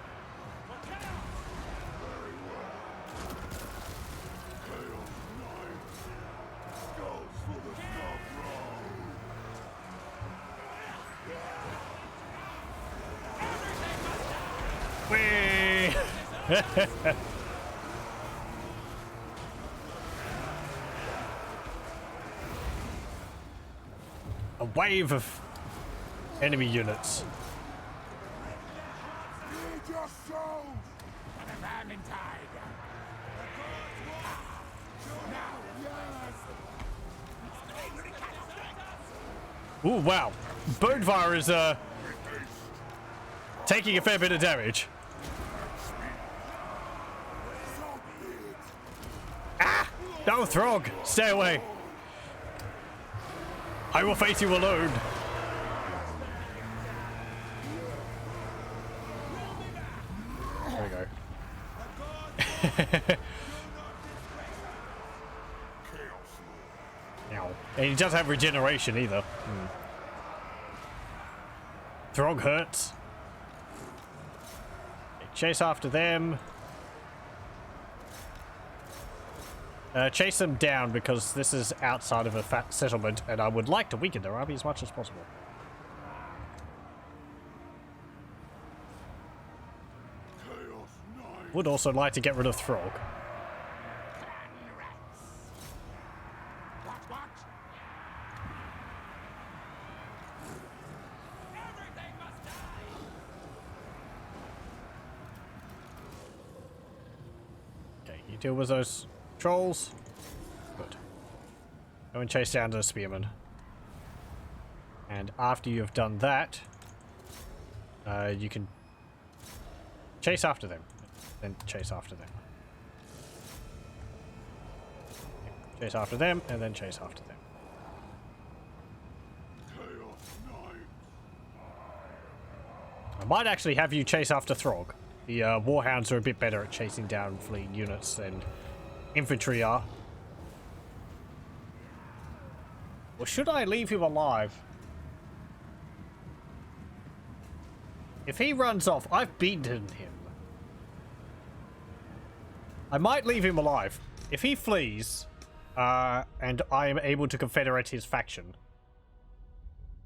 A wave of enemy units. Ooh, wow. Bödvarr is taking a fair bit of damage. Ah! No, Throg! Stay away! I will face you alone. There we go. And he doesn't have regeneration either. Throg hurts. Okay, chase after them. Chase them down because this is outside of a fat settlement and I would like to weaken their army as much as possible. Would also like to get rid of Throg. Okay, you deal with those trolls. Good. Go and chase down the spearmen. And after you've done that, you can chase after them. Then chase after them. Chase after them, and then chase after them. I might actually have you chase after Throg. The Warhounds are a bit better at chasing down fleeing units than infantry are. Or should I leave him alive? If he runs off, I've beaten him. I might leave him alive. If he flees, and I am able to confederate his faction,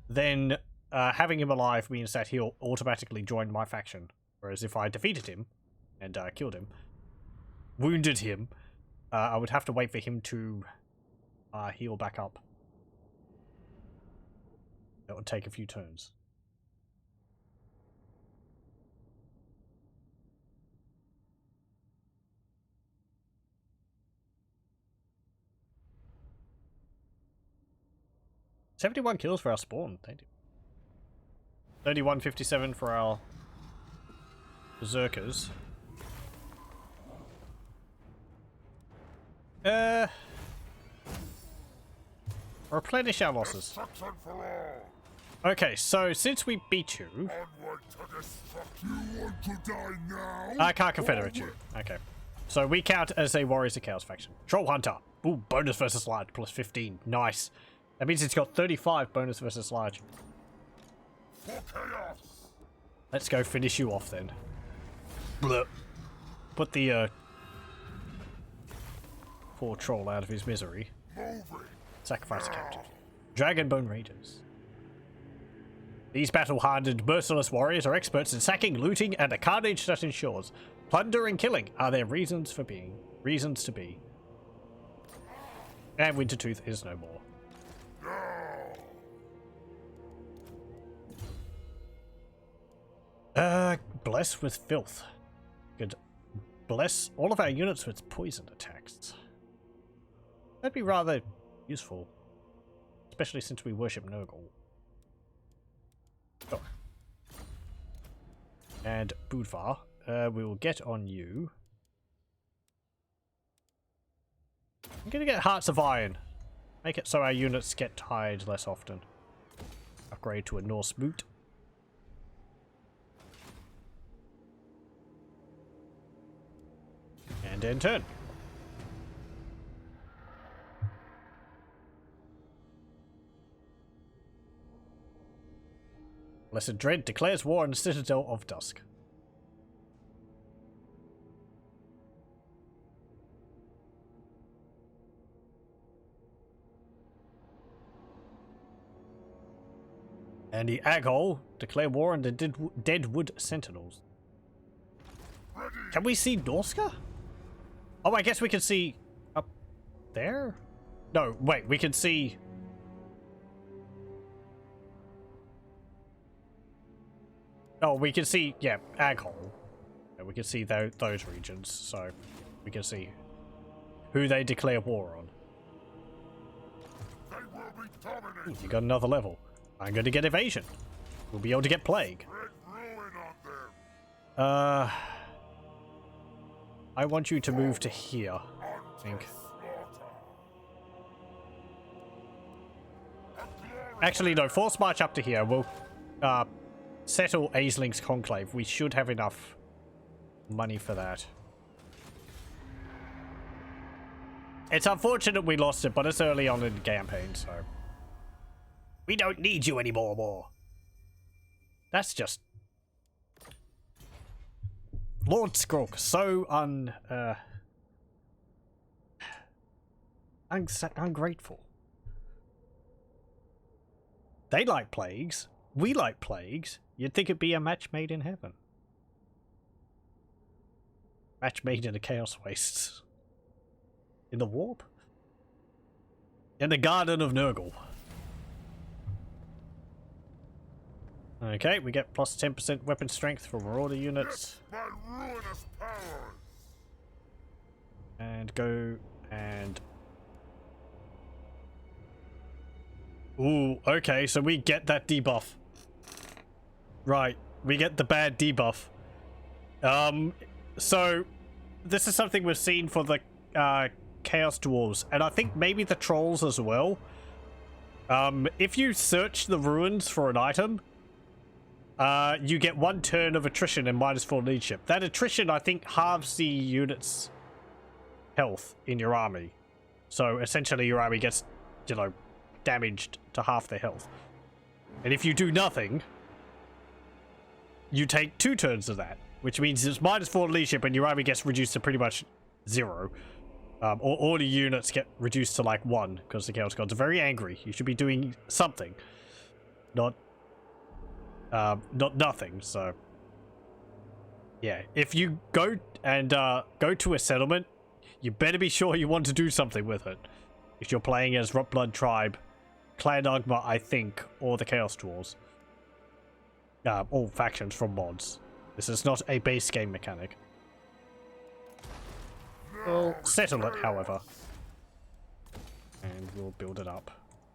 then having him alive means that he'll automatically join my faction. Whereas if I defeated him and killed him, wounded him, I would have to wait for him to heal back up. That would take a few turns. "71 kills for our spawn, thank you. 3157 for our berserkers. Replenish our losses. Okay, so since we beat you, I can't confederate you. Okay, so we count as a Warriors of Chaos faction. Troll Hunter. Ooh, bonus versus large plus 15. Nice. That means it's got 35 bonus versus large. Let's go finish you off then. Blah. Put the poor troll out of his misery. Sacrifice a captive. Dragonbone Raiders. These battle-hardened, merciless warriors are experts in sacking, looting, and the carnage that ensures. Plunder and killing are their reasons for being. Reasons to be. And Wintertooth is no more. Bless with filth. Could bless all of our units with poison attacks. That'd be rather useful. Especially since we worship Nurgle. Oh. And Bödvarr, we will get on you. I'm gonna get Hearts of Iron. Make it so our units get tired less often. Upgrade to a Norse boot. And end turn. Blessed Dread declares war on the Citadel of Dusk. And the Aghol declare war on the Deadwood Sentinels. Can we see Norsca? Oh, I guess we can see up there? No, wait, we can see... Oh, we can see, yeah, Aghol. Yeah, we can see those regions, so we can see who they declare war on. Ooh, you got another level. I'm going to get evasion. We'll be able to get plague. I want you to move to here, I think. Actually, no, force march up to here. We'll settle Aisling's conclave. We should have enough money for that. It's unfortunate we lost it, but it's early on in the campaign, so... We don't need you anymore, more. That's just... Lord Skrulk, so ungrateful. They like plagues. We like plagues. You'd think it'd be a match made in heaven. Match made in the Chaos Wastes. In the Warp? In the Garden of Nurgle. Okay, we get plus 10% weapon strength for marauder units. My ruinous powers. And go and... Ooh, okay, so we get that debuff. Right, we get the bad debuff. So, this is something we've seen for the Chaos Dwarves, and I think maybe the Trolls as well. If you search the ruins for an item, you get 1 turn of attrition and -4 leadership. That attrition, I think, halves the unit's health in your army. So, essentially, your army gets, you know, damaged to half their health. And if you do nothing, you take 2 turns of that, which means it's -4 leadership and your army gets reduced to pretty much 0. All the units get reduced to like 1 because the Chaos Gods are very angry. You should be doing something, not nothing. So yeah, if you go and go to a settlement, you better be sure you want to do something with it. If you're playing as Rotblood Tribe, Clan Ugma, I think, or the Chaos Dwarves. All factions from mods. This is not a base game mechanic. We'll settle it, however. And we'll build it up.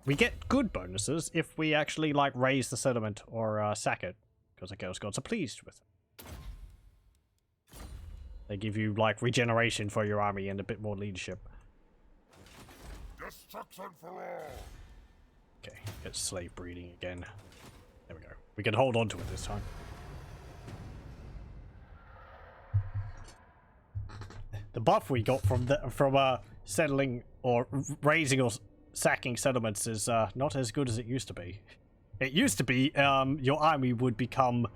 We get good bonuses if we actually, like, raise the settlement or sack it. Because the Chaos Gods are pleased with it. They give you, like, regeneration for your army and a bit more leadership. Destruction for all. Okay, get slave breeding again. There we go. We can hold on to it this time. The buff we got from settling or raising or sacking settlements is not as good as it used to be. It used to be your army would become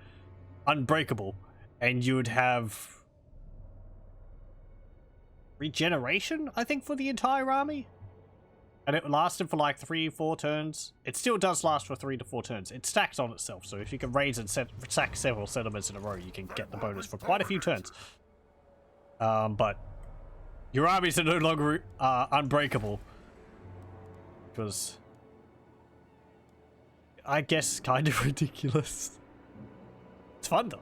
unbreakable, and you'd have regeneration, I think, for the entire army. And it lasted for like 3-4 turns. It still does last for 3 to 4 turns. It stacks on itself, so if you can raise and sack several settlements in a row, you can get the bonus for quite a few turns. But your armies are no longer unbreakable. Because I guess kind of ridiculous. It's fun though.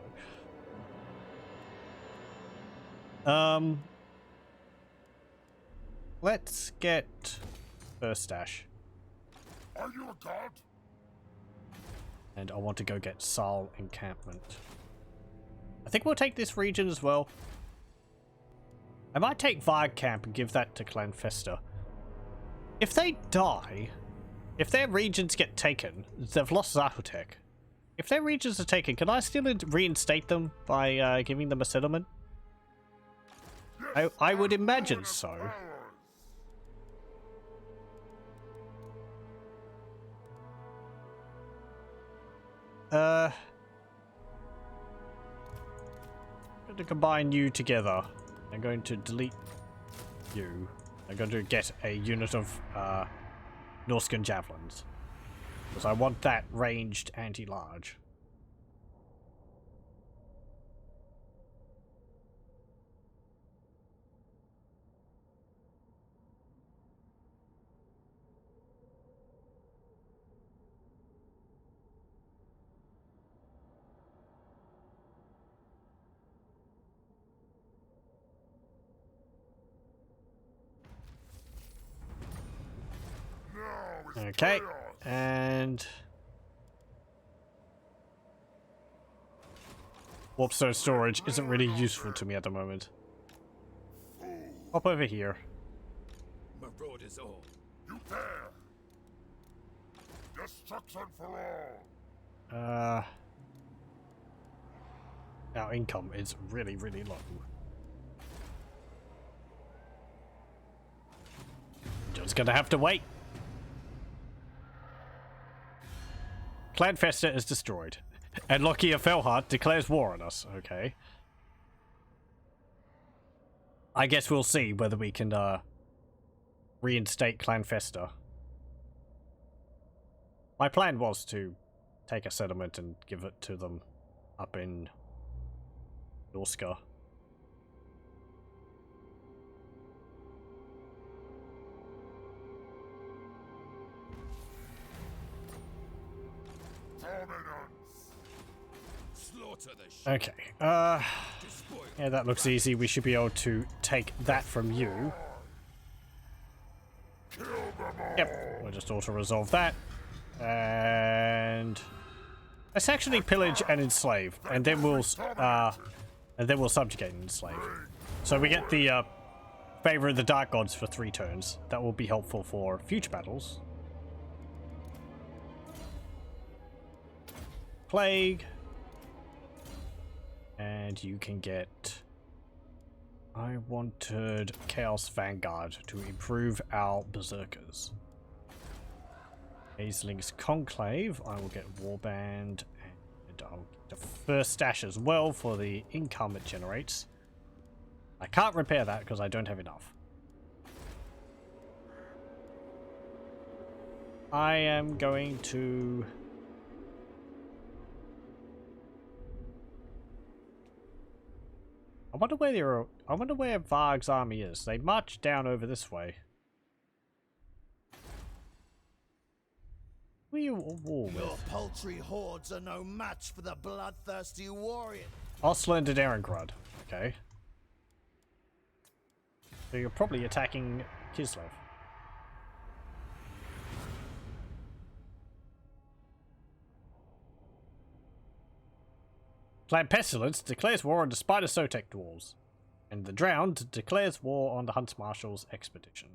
Let's get first stash. Are you a god? And I want to go get Saal encampment. I think we'll take this region as well. I might take Varg Camp and give that to Clan Festa. If they die, if their regions get taken, they've lost Zahutech. If their regions are taken, can I still reinstate them by giving them a settlement? I would imagine so. I'm going to combine you together. I'm going to delete you. I'm going to get a unit of Norsken javelins. Because I want that ranged anti-large. Okay, and warpstone storage isn't really useful to me at the moment. Hop over here. Marauders all. You dare! Destruction for all! Our income is really, really low. It's gonna have to wait. Clanfester is destroyed. And Lockyer Felhart declares war on us. Okay. I guess we'll see whether we can reinstate Clanfester. My plan was to take a settlement and give it to them up in Norsca. Okay, yeah, that looks easy. We should be able to take that from you. Yep, we'll just auto-resolve that. And let's actually pillage and enslave, and then we'll subjugate and enslave. So we get the favor of the Dark Gods for 3 turns. That will be helpful for future battles. Plague. And you can get... I wanted Chaos Vanguard to improve our Berserkers. Azeling's Conclave. I will get Warband. And I'll get the first stash as well for the income it generates. I can't repair that because I don't have enough. I am going to... I wonder where Varg's army is. They marched down over this way. Who are you at war with? Your paltry hordes are no match for the bloodthirsty warrior. Ostland and Erengrad. Okay. So you're probably attacking Kislev. Clan Pestilence declares war on the Spider Sotek dwarves, and the Drowned declares war on the Hunt Marshal's expedition.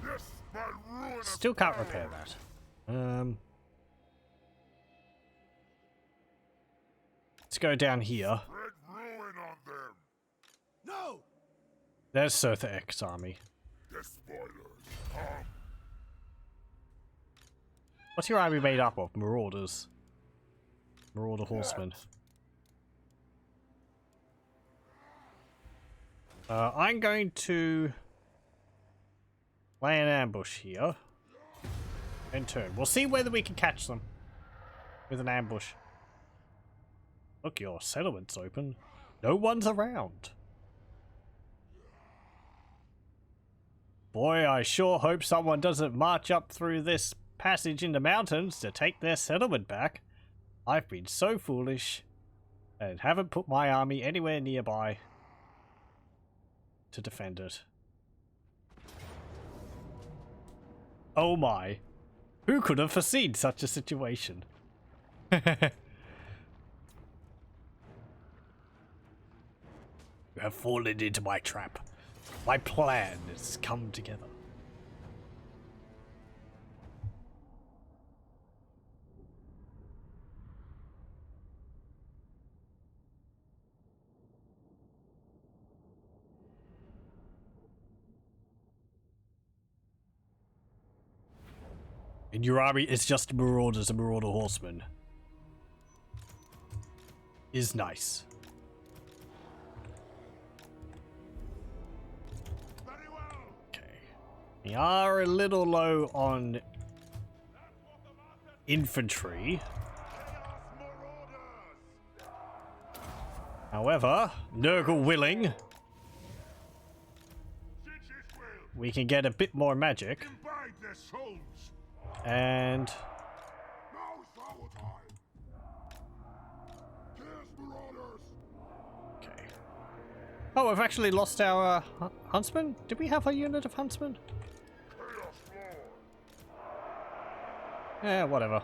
Yes, my ruinous Still can't repair that. Let's go down here. Spread ruin on them. No! There's Sotha X army. Despoilers, come. What's your army made up of? Marauders. Marauder horsemen. I'm going to lay an ambush here. In turn. We'll see whether we can catch them with an ambush. Look, your settlement's open. No one's around. Boy, I sure hope someone doesn't march up through this passage in the mountains to take their settlement back. I've been so foolish and haven't put my army anywhere nearby to defend it. Oh my. Who could have foreseen such a situation? You have fallen into my trap. My plan has come together. And your army is just marauders and marauder horsemen. Is nice. Okay. We are a little low on infantry. However, Nurgle willing, we can get a bit more magic. And okay. Oh, we've actually lost our huntsman. Did we have a unit of huntsmen? Yeah, whatever.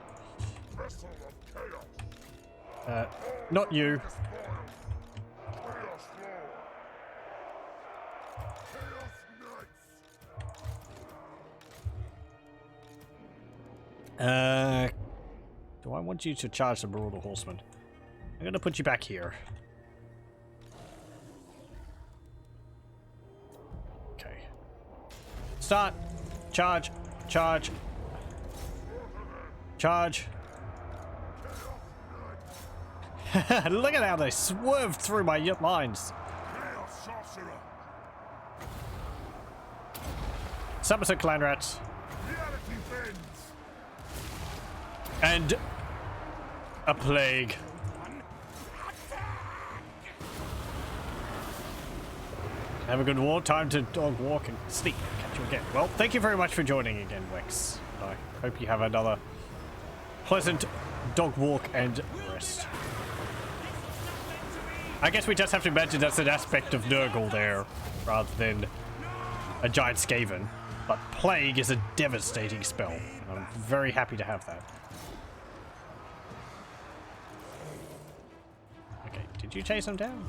Not you. Do I want you to charge the Marauder Horseman? I'm gonna put you back here. Okay. Start. Charge. Charge. Charge. Look at how they swerved through my lines. Summerset clan rats. And a plague. Have a good walk. Time to dog walk and sleep. Catch you again. Well, thank you very much for joining again, Wex. I hope you have another pleasant dog walk and rest. I guess we just have to imagine that's an aspect of Nurgle there, rather than a giant Skaven. But plague is a devastating spell. I'm very happy to have that. Okay, did you chase him down?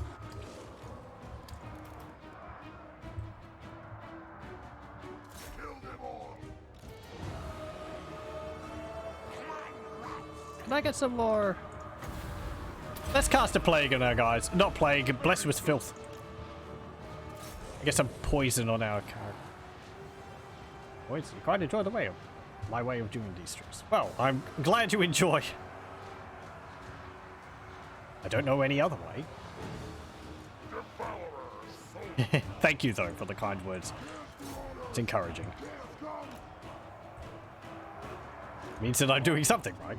Can I get some more? Let's cast a plague on our guys. Not plague, blessed with filth. I get some poison on our character. Poison, you quite enjoy the way of my way of doing these tricks. Well, I'm glad you enjoy. I don't know any other way. Thank you, though, for the kind words. It's encouraging. Means that I'm doing something right.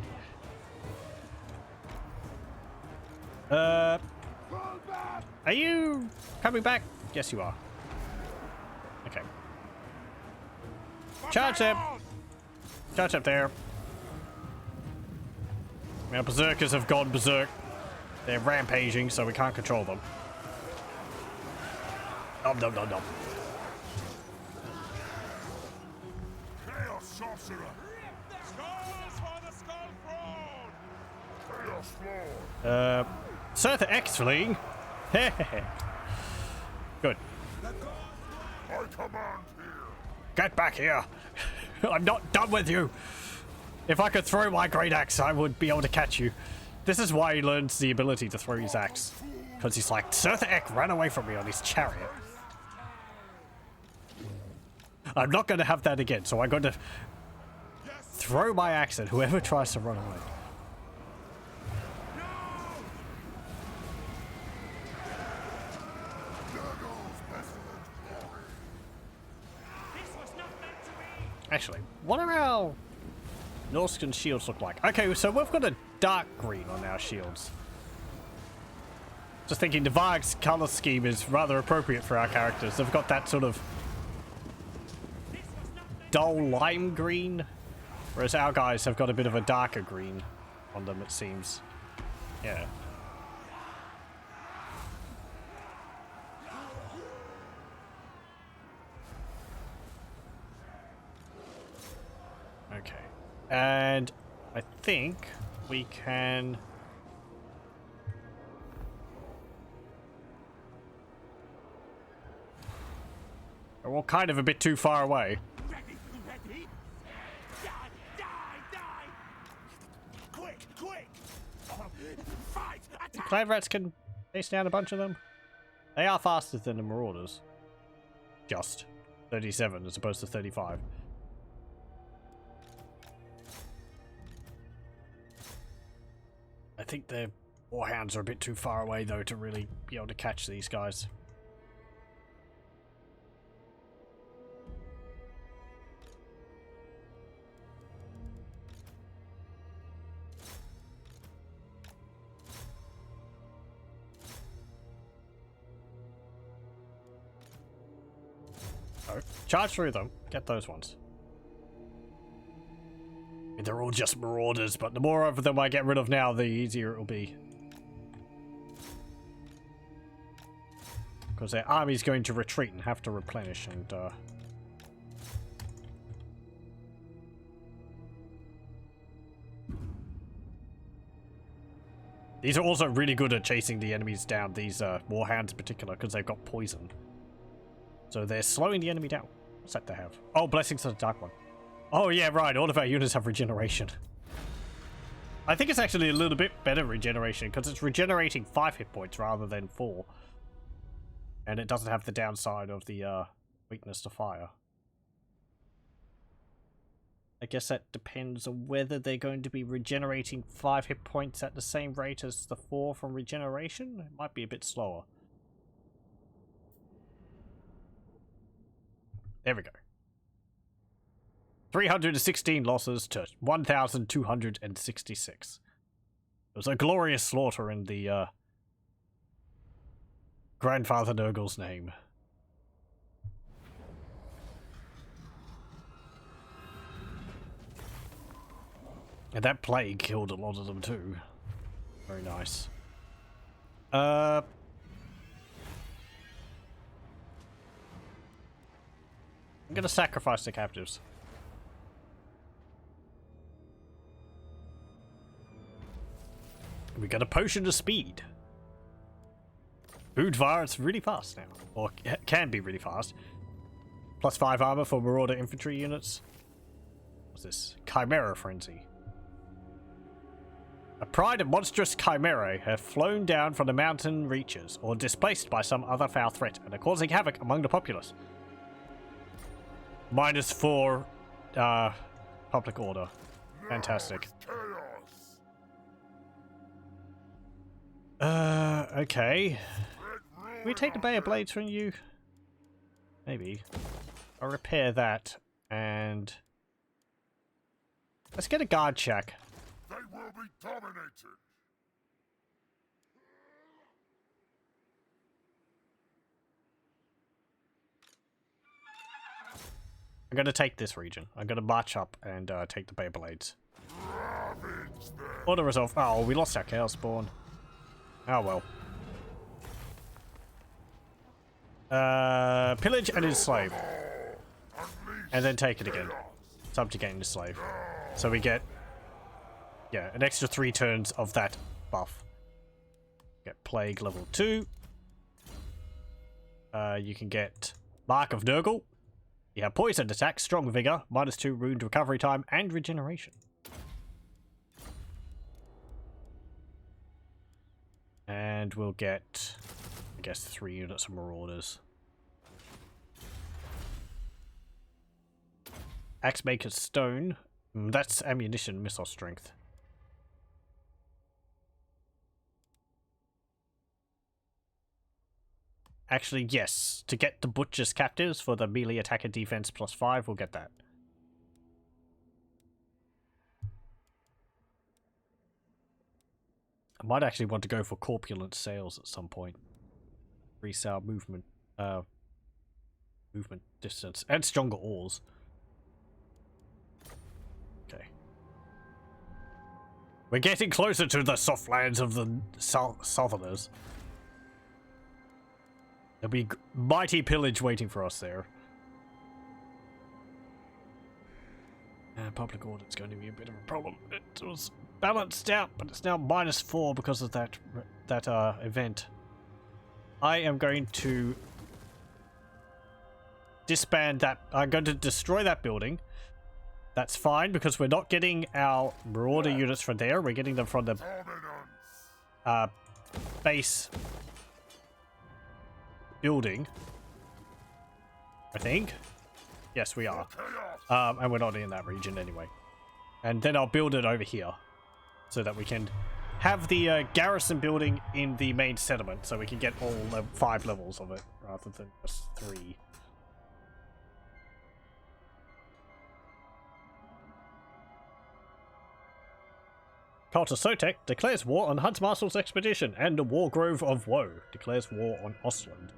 Are you coming back? Yes, you are. Okay. Charge them! Charge up there. Our berserkers have gone berserk. They're rampaging, so we can't control them. Nom nom nom nom. Chaos sorcerer. Skulls for the skull throne. Chaos lord. Surtha X fleeing. Good. I command here. Get back here. I'm not done with you. If I could throw my great axe, I would be able to catch you. This is why he learns the ability to throw his axe. Because he's like, Surtha Ek ran away from me on his chariot. I'm not going to have that again, so I'm going to throw my axe at whoever tries to run away. Actually, what are our Norscan shields look like? Okay, so we've got a dark green on our shields. Just thinking the Varg's color scheme is rather appropriate for our characters. They've got that sort of dull lime green, whereas our guys have got a bit of a darker green on them, it seems. Yeah. Okay. And I think we can... We're all kind of a bit too far away. Ready, ready. Die, die, die. Quick, quick. Fight, attack. Clan rats can chase down a bunch of them. They are faster than the marauders. Just 37 as opposed to 35. I think the warhounds are a bit too far away though to really be able to catch these guys. Oh, charge through them. Get those ones. I mean, they're all just marauders, but the more of them I get rid of now, the easier it'll be. Because their army's going to retreat and have to replenish, and these are also really good at chasing the enemies down, these warhounds in particular, because they've got poison. So they're slowing the enemy down. What's that they have? Oh, Blessings of the Dark One. Oh yeah, right. All of our units have regeneration. I think it's actually a little bit better regeneration because it's regenerating 5 hit points rather than 4. And it doesn't have the downside of the weakness to fire. I guess that depends on whether they're going to be regenerating 5 hit points at the same rate as the 4 from regeneration. It might be a bit slower. There we go. 316 losses to 1,266. It was a glorious slaughter in the Grandfather Nurgle's name. And that plague killed a lot of them too. Very nice. I'm gonna sacrifice the captives. We got a potion of speed. Bödvarr, it's really fast now. Or can be really fast. Plus 5 armor for Marauder infantry units. What's this? Chimera Frenzy. A pride of monstrous chimerae have flown down from the mountain reaches, or displaced by some other foul threat, and are causing havoc among the populace. -4 public order. Fantastic. Okay. Can we take the Bay of Blades from you? Maybe. I'll repair that, and let's get a guard check. They will be dominated. I'm gonna take this region. I'm gonna march up and take the Bay of Blades. Order resolve. Oh, we lost our Chaos Spawn. Oh well. Pillage and enslave. And then take it again. Subjugate and enslave. So we get, yeah, an extra 3 turns of that buff. Get Plague level 2. You can get Mark of Nurgle. You have Poisoned Attack, Strong Vigor, -2 Wound Recovery Time, and Regeneration. And we'll get, I guess, 3 units of Marauders. Axemaker's Stone. That's ammunition, missile strength. Actually, yes. To get the Butcher's Captives for the melee attack and defense +5, we'll get that. I might actually want to go for Corpulent Sails at some point. Resale movement, movement distance, and stronger oars. Okay. We're getting closer to the soft lands of the Southerners. There'll be mighty pillage waiting for us there. Public order is going to be a bit of a problem. It was balanced out, but it's now -4 because of that event. I am going to disband that. I'm going to destroy that building. That's fine because we're not getting our Marauder units from there. We're getting them from the base building. I think. Yes, we are. And we're not in that region anyway. And then I'll build it over here so that we can have the garrison building in the main settlement so we can get all 5 levels of it rather than just 3. Cultus Sotek declares war on Huntsmarshal's expedition, and the Wargrove of Woe declares war on Ostland.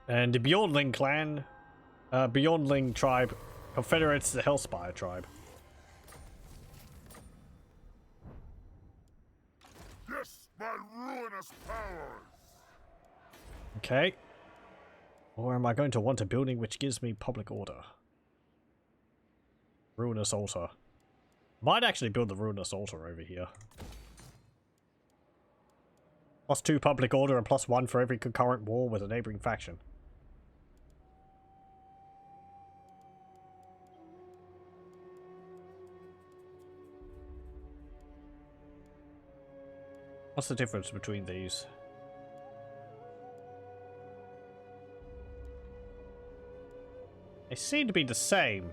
And the Bjornling clan, Bjornling tribe, confederates the Hellspire tribe. Yes, my ruinous powers. Okay. Or am I going to want a building which gives me public order? Ruinous Altar. Might actually build the Ruinous Altar over here. +2 public order and +1 for every concurrent war with a neighboring faction. What's the difference between these? They seem to be the same.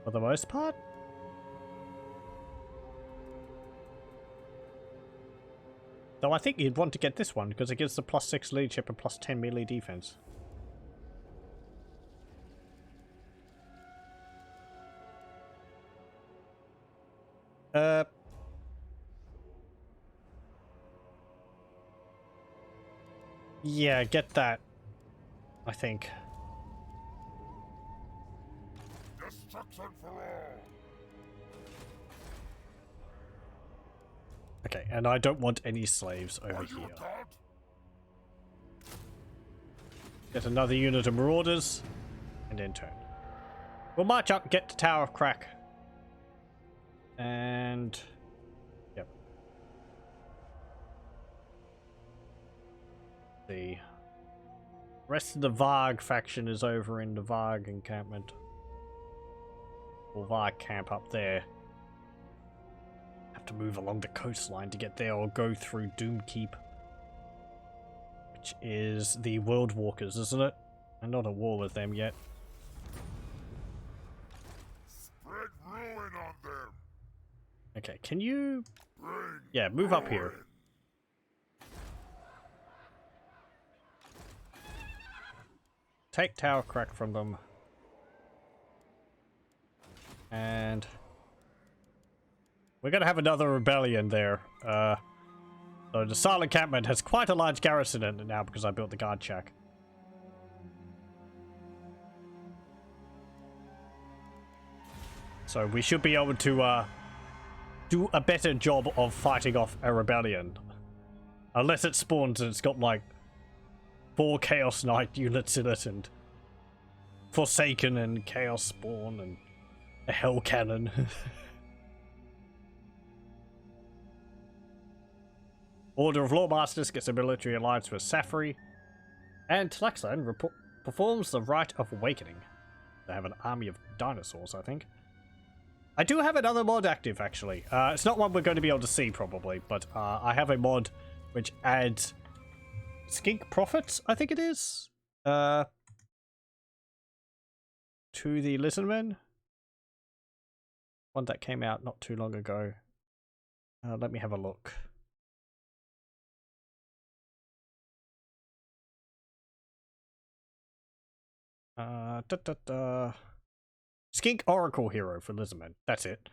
For the most part. Though I think you'd want to get this one because it gives the +6 leadership and +10 melee defense. Yeah, get that. I think. Destruction for all. Okay, and I don't want any slaves over here. Get another unit of marauders, and then turn. We'll march up, get to Tower of Crack. And... yep. The rest of the Varg faction is over in the Varg encampment. Or Varg camp up there. Have to move along the coastline to get there or go through Doomkeep. Which is the World Walkers, isn't it? I'm not at war with them yet. Spread ruin on them. Okay, can you... Bring yeah, move up here. Take Tower Crack from them. And... we're gonna have another rebellion there. So the Silent Encampment has quite a large garrison in it now because I built the guard shack. So we should be able to do a better job of fighting off a rebellion. Unless it spawns and it's got like 4 Chaos Knight units in it and Forsaken and Chaos Spawn and a Hell Cannon. Order of Lawmasters gets a military alliance with Safri. And Tlaxan performs the Rite of Awakening. They have an army of dinosaurs, I think. I do have another mod active, actually. It's not one we're going to be able to see, probably, but I have a mod which adds skink profits, I think it is, to the Listenmen. One that came out not too long ago. Let me have a look. Skink Oracle Hero for Lizardmen. That's it.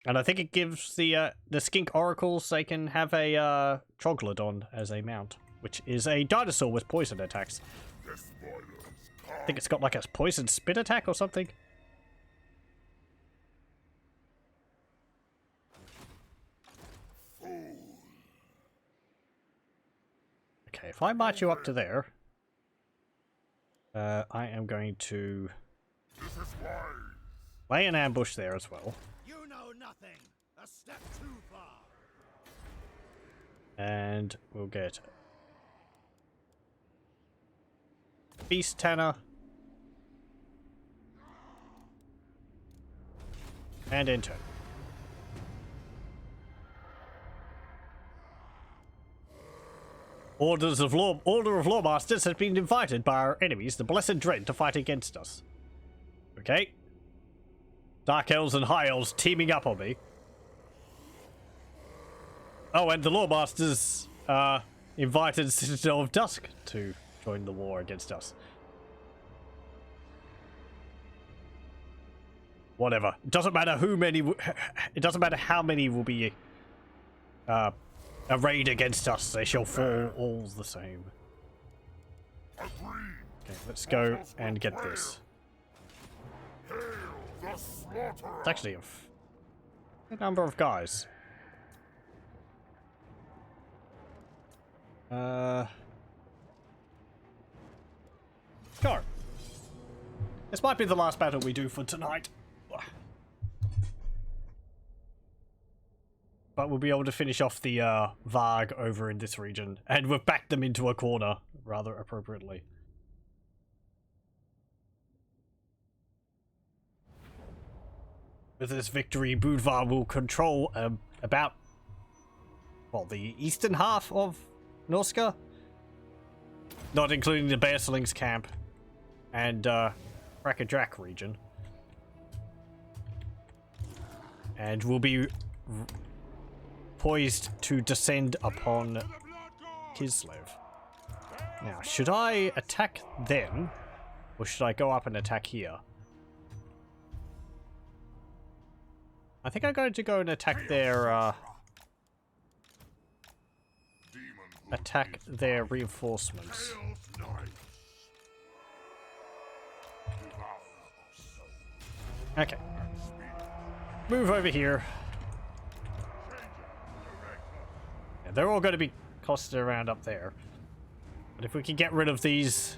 And I think it gives the Skink Oracles, they can have a Troglodon as a mount, which is a dinosaur with poison attacks. I think it's got like a poison spit attack or something. Okay, if I march you up to there, I am going to lay an ambush there as well. You know nothing. A step too far. And we'll get Beast Tanner. And intern. Order of Lawmasters has been invited by our enemies, the Blessed Dread, to fight against us. Okay. Dark Elves and High Elves teaming up on me. Oh, and the Lawmasters invited Citadel of Dusk to join the war against us. Whatever. It doesn't matter who many. It doesn't matter how many will be arrayed against us. They shall fall all the same. Okay, let's go and get this. It's actually a number of guys. Go. This might be the last battle we do for tonight. but we'll be able to finish off the Varg over in this region, and we've backed them into a corner rather appropriately. With this victory, Bödvarr will control about, well, the eastern half of Norska, not including the Bearslings camp and Rakadrak region, and will be poised to descend upon Kislev. Now, should I attack them, or should I go up and attack here? I think I'm going to go and attack their reinforcements. Okay. Move over here. Yeah, they're all going to be clustered around up there. But if we can get rid of these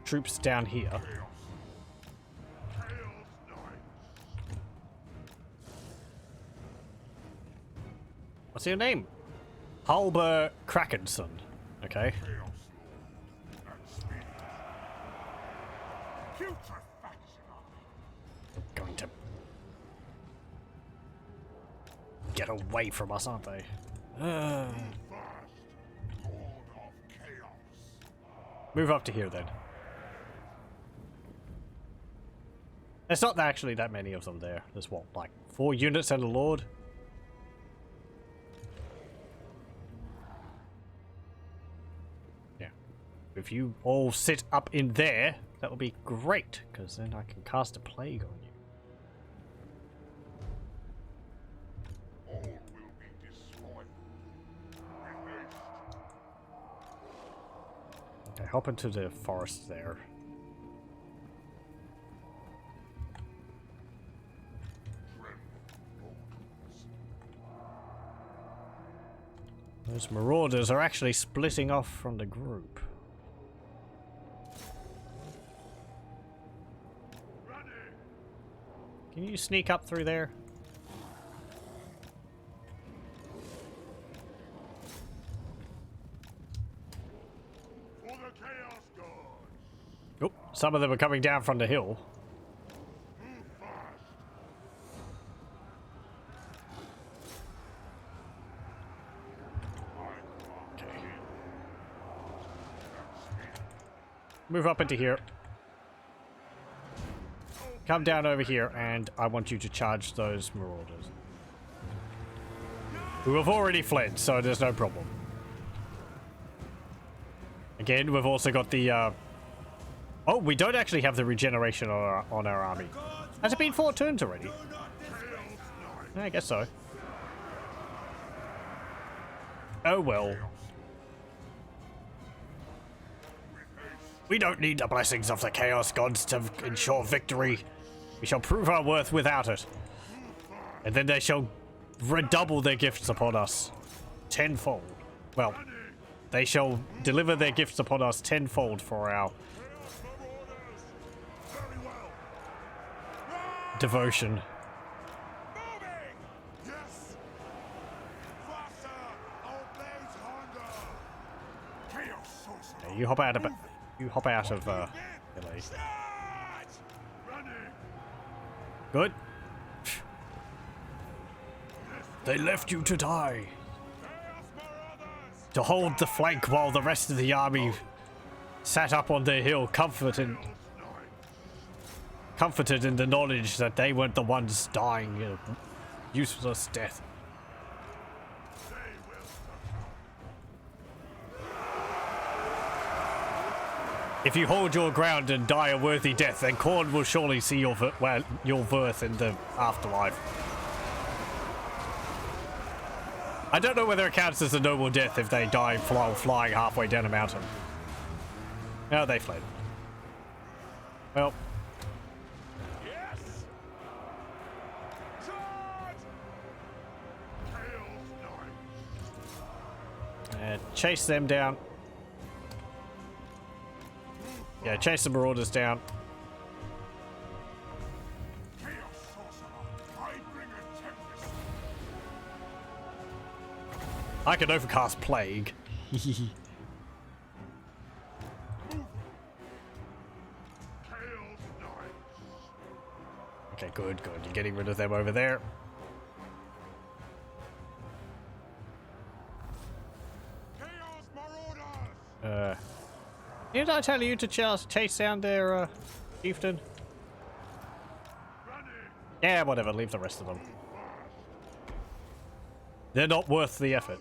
troops down here. What's your name? Halber Krakenson. Okay. Going to get away from us, aren't they? Move up to here then. There's not actually that many of them there. There's what, like 4 units and a lord? Yeah. If you all sit up in there, that will be great, because then I can cast a plague on you. Okay, hop into the forest there. Those marauders are actually splitting off from the group. Can you sneak up through there? Oh, some of them are coming down from the hill. Okay. Move up into here. Come down over here, and I want you to charge those marauders. Who have already fled, so there's no problem. Again, we've also got the, oh, we don't actually have the regeneration on our army. Has it been 4 turns already? Yeah, I guess so. Oh well. We don't need the blessings of the Chaos Gods to ensure victory. We shall prove our worth without it. And then they shall redouble their gifts upon us tenfold. Well, they shall deliver their gifts upon us tenfold for our devotion. Okay, you hop out of LA. Good. They left you to die. To hold the flank while the rest of the army sat up on their hill, comforted in the knowledge that they weren't the ones dying a useless death. If you hold your ground and die a worthy death, then Khorne will surely see your worth in the afterlife. I don't know whether it counts as a noble death if they die flying halfway down a mountain. No, they fled. Well. Chase them down. Yeah, chase the marauders down. I can overcast Plague. Okay, good, good. You're getting rid of them over there. Didn't I tell you to chase down their chieftain? Yeah, whatever. Leave the rest of them. They're not worth the effort.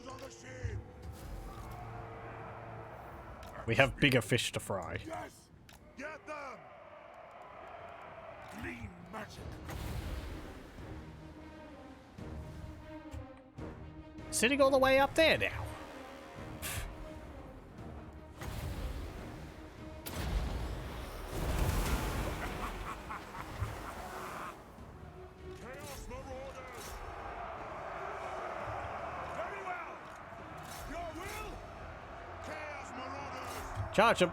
We have bigger fish to fry. Yes! Get them! Clean magic. Sitting all the way up there now. Chaos Marauders! Very well! Your will? Chaos Marauders! Charge them.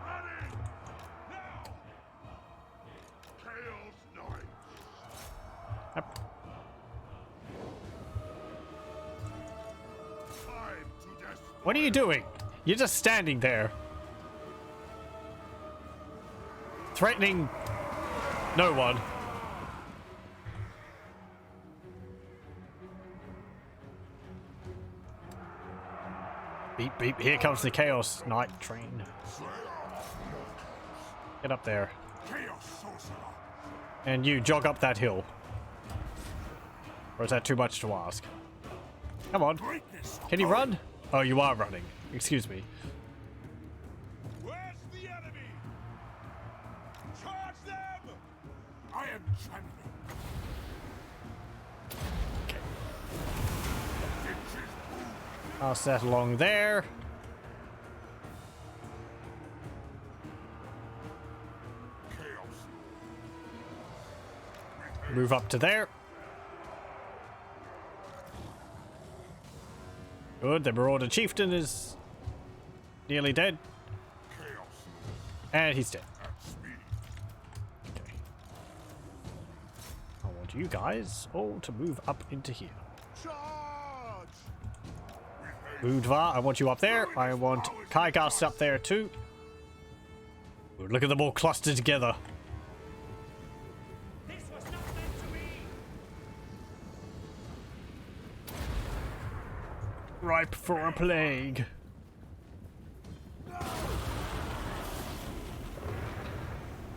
Running! Now! Chaos Knights! Up. Time to destroy. What are you doing? You're just standing there. Threatening no one. Beep beep, here comes the Chaos Knight train. Get up there. Chaos Sorcerer! And you jog up that hill. Or is that too much to ask? Come on. Greatness! Can you run? Oh, you are running. Excuse me. Where's the enemy? Charge them! I am channeling. Pass that along there. Chaos. Move up to there. Good, the Marauder Chieftain is nearly dead. Chaos. And he's dead. At speed. Okay. I want you guys all to move up into here. Charge! Bödvarr, I want you up there. I want Kygast up there too. Good, look at them all clustered together. This was not meant to be. Ripe for a plague.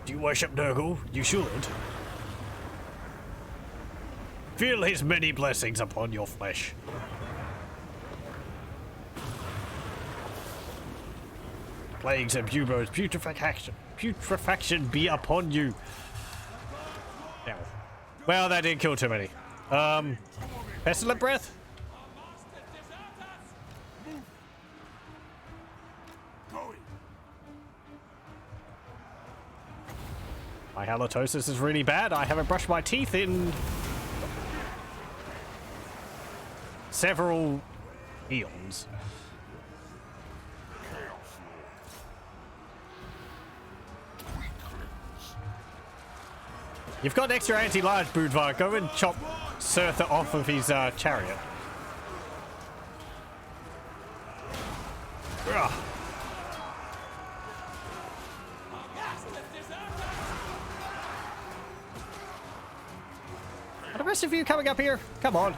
Do you worship Nurgle? You should. Feel his many blessings upon your flesh. Plagues and buboes, putrefaction be upon you. Now, well, that didn't kill too many. Pestilent breath? Going. My halitosis is really bad. I haven't brushed my teeth in several eons. You've got extra anti-large, Bödvarr. Go and chop Surtha off of his chariot. Ugh. Are the rest of you coming up here? Come on.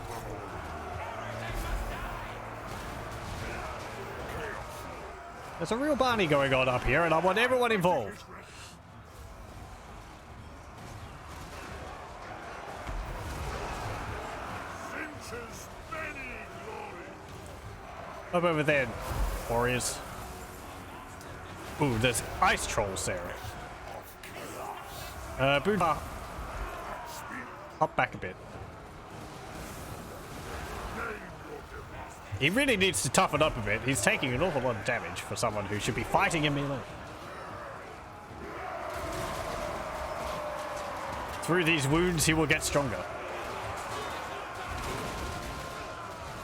There's a real Barney going on up here, and I want everyone involved. Finch's many glory. Up over there, warriors. Ooh, there's ice trolls there. Bödvarr. Hop back a bit. He really needs to toughen up a bit. He's taking an awful lot of damage for someone who should be fighting in melee. Through these wounds, he will get stronger.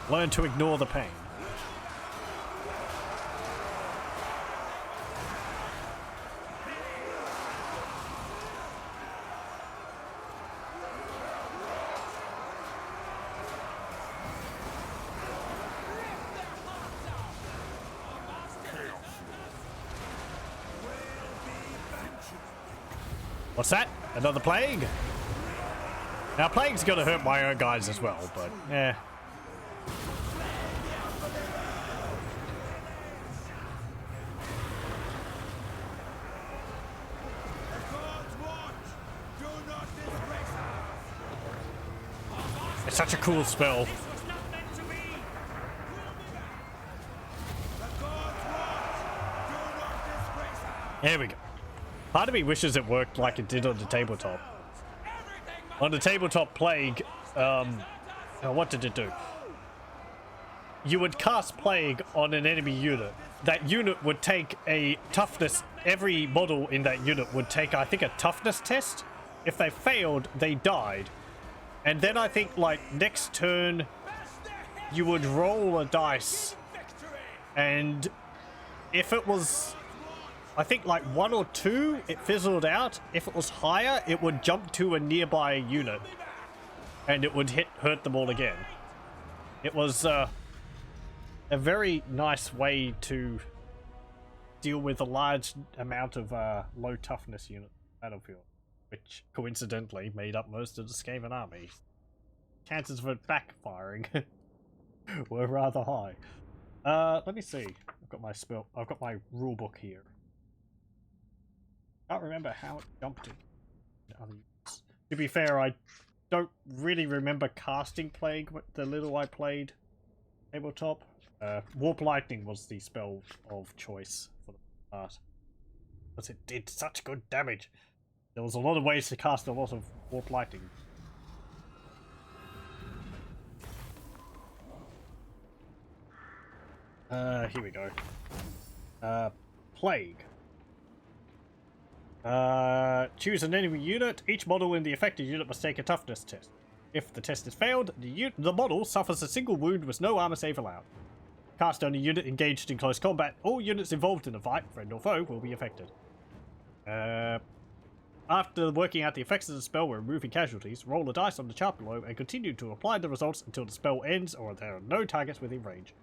Learn to ignore the pain. What's that? Another plague? Now, plague's gonna hurt my own guys as well, but eh. It's such a cool spell. There we go. Part of me wishes it worked like it did on the tabletop. On the tabletop plague, what did it do? You would cast plague on an enemy unit. That unit would take a toughness, every model in that unit would take, I think, a toughness test. If they failed, they died. And then I think, like, next turn, you would roll a dice. And if it was, I think, like 1 or 2, it fizzled out. If it was higher, it would jump to a nearby unit. And it would hurt them all again. It was a very nice way to deal with a large amount of low toughness unit battlefield, which coincidentally made up most of the Skaven army. Chances of it backfiring were rather high. Let me see. I've got my rule book here. Can't remember how it jumped to other units. To be fair, I don't really remember casting plague the little I played tabletop. Warp Lightning was the spell of choice for the part, because it did such good damage. There was a lot of ways to cast a lot of Warp Lightning. Here we go. Plague. Choose an enemy unit. Each model in the affected unit must take a toughness test. If the test is failed, the model suffers a single wound with no armor save allowed. Cast on a unit engaged in close combat. All units involved in a fight, friend or foe, will be affected. After working out the effects of the spell when removing casualties, roll a dice on the chart below and continue to apply the results until the spell ends or there are no targets within range.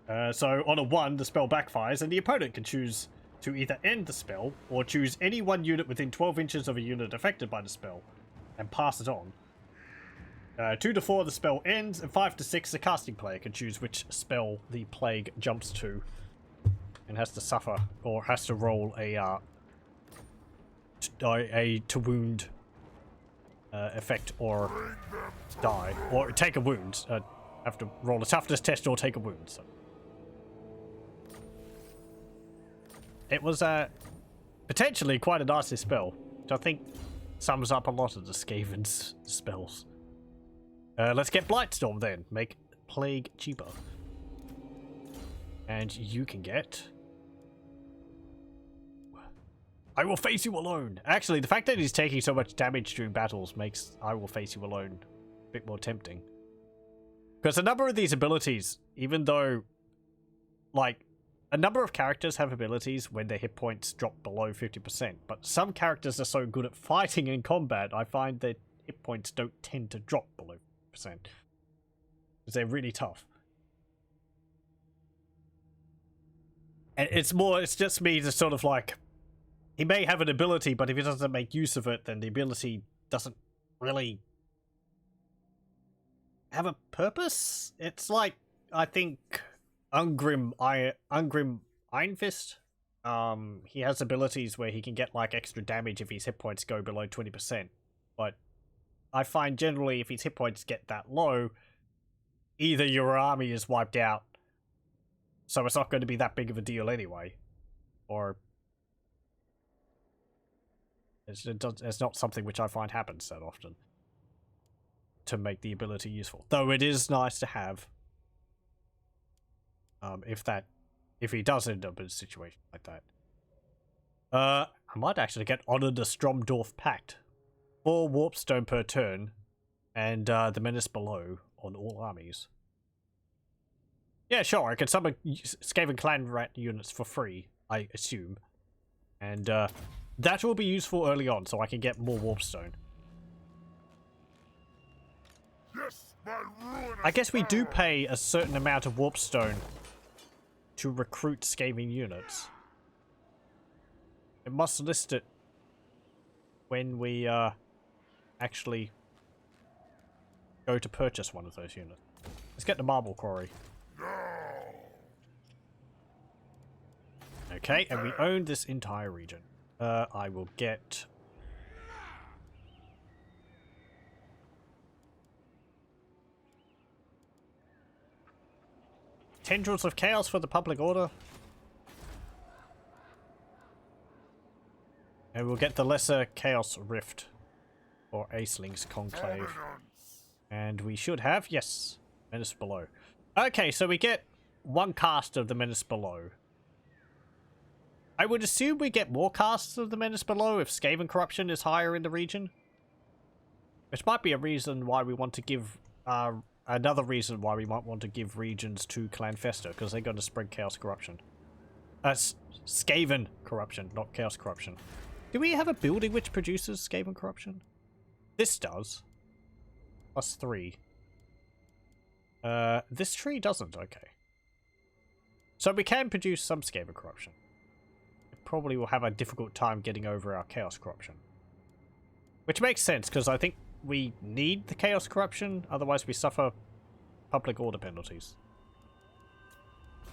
So on a 1, the spell backfires and the opponent can choose to either end the spell or choose any one unit within 12 inches of a unit affected by the spell and pass it on. 2 to 4, the spell ends, and 5 to 6, the casting player can choose which spell the plague jumps to and has to suffer or has to roll a to wound effect or die or take a wound. Have to roll a toughness test or take a wound. So it was potentially quite a nasty spell, which I think sums up a lot of the Skavens spells. Let's get Blightstorm then. Make plague cheaper. And you can get... I will face you alone. Actually, the fact that he's taking so much damage during battles makes I will face you alone a bit more tempting. Because a number of these abilities, even though, like, a number of characters have abilities when their hit points drop below 50%, but some characters are so good at fighting in combat, I find that hit points don't tend to drop below 50%. Because they're really tough. And it's just me to sort of like, he may have an ability, but if he doesn't make use of it, then the ability doesn't really have a purpose. It's like, I think Ungrim Iron Fist. He has abilities where he can get like extra damage if his hit points go below 20%. But I find generally if his hit points get that low, either your army is wiped out, so it's not going to be that big of a deal anyway, or it's not something which I find happens that often to make the ability useful. Though it is nice to have, if he does end up in a situation like that. I might actually get Honor the Stromdorf Pact. 4 warpstone per turn, and the menace below on all armies. Yeah, sure, I can summon Skaven clan rat units for free, I assume. And that will be useful early on, so I can get more warpstone. Yes, my ruinous I guess we do pay a certain amount of warpstone to recruit Skaven units. It must list it when we actually go to purchase one of those units. Let's get the marble quarry. Okay, and we own this entire region. I will get... Tendrils of Chaos for the public order. And we'll get the Lesser Chaos Rift for Aceling's Conclave. And we should have, yes, Menace Below. Okay, so we get one cast of the Menace Below. I would assume we get more casts of the Menace Below if Skaven corruption is higher in the region. Which might be a reason why we want to give, another reason why we might want to give regions to Clanfester, because they're going to spread Chaos Corruption. Skaven corruption, not Chaos Corruption. Do we have a building which produces Skaven corruption? This does. +3. This tree doesn't, okay. So we can produce some Skaven corruption. It probably will have a difficult time getting over our Chaos Corruption. Which makes sense, because I think we need the Chaos Corruption, otherwise we suffer public order penalties.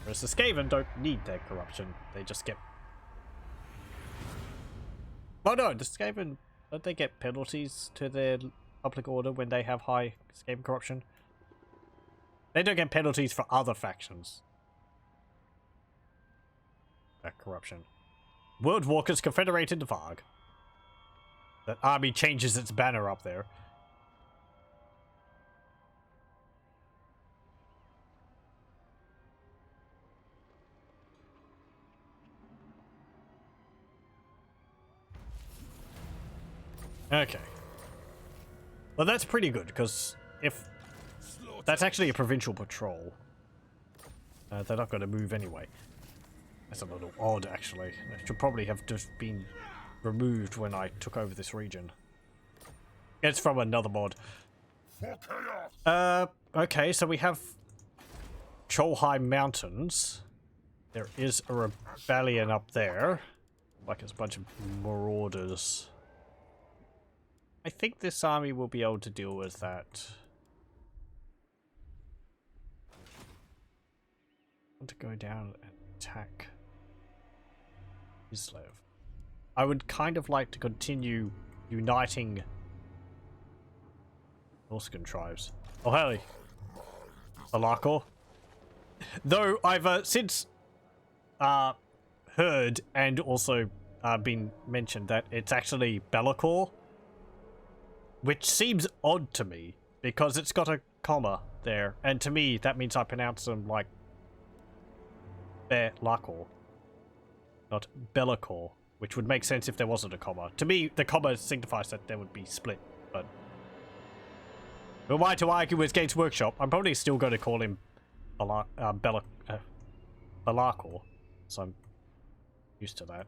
Whereas the Skaven don't need their corruption, they just get... Oh no, the Skaven, don't they get penalties to their public order when they have high Skaven corruption? They don't get penalties for other factions. That corruption. World Walkers Confederate in the Varg. That army changes its banner up there. Okay. Well, that's pretty good, because if... That's actually a provincial patrol. They're not going to move anyway. That's a little odd, actually. It should probably have just been removed when I took over this region. It's from another mod. Okay, so we have Cholhai Mountains. There is a rebellion up there. Like it's a bunch of marauders. I think this army will be able to deal with that. I want to go down and attack Islev. I would kind of like to continue uniting Norscan tribes. Oh, hey. Alakor. Though I've since heard and also been mentioned that it's actually Belakor. Which seems odd to me, because it's got a comma there, and to me that means I pronounce them like Belakor, not Belakor, which would make sense if there wasn't a comma. To me, the comma signifies that there would be split, but... Who am I to argue with Games Workshop? I'm probably still going to call him Belakor, so I'm used to that.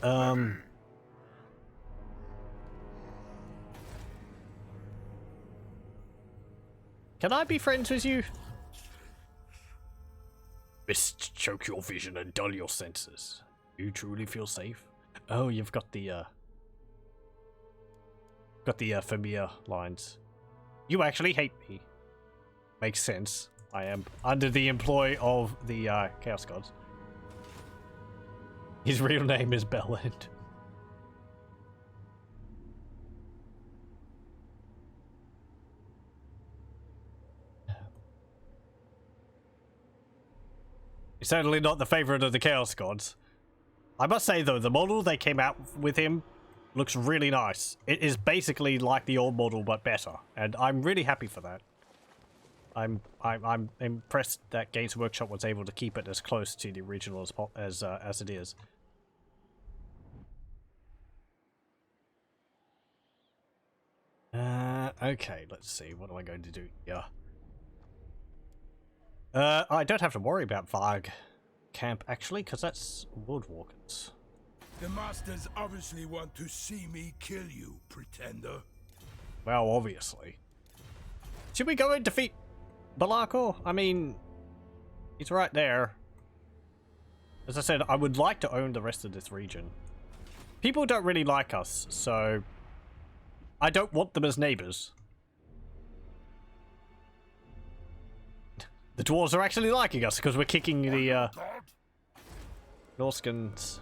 Can I be friends with you? Mist choke your vision and dull your senses. You truly feel safe? Oh, you've got the familiar lines. You actually hate me. Makes sense. I am under the employ of the Chaos Gods. His real name is Belland. He's certainly not the favorite of the Chaos Gods. I must say though, the model they came out with him looks really nice. It is basically like the old model but better, and I'm really happy for that. I'm impressed that Games Workshop was able to keep it as close to the original as it is. Okay, let's see. What am I going to do here? I don't have to worry about Varg camp, actually, because that's World Walkers. The masters obviously want to see me kill you, pretender. Well, obviously. Should we go and defeat Balako? I mean, he's right there. As I said, I would like to own the rest of this region. People don't really like us, so I don't want them as neighbors. The dwarves are actually liking us because we're kicking the Norskens'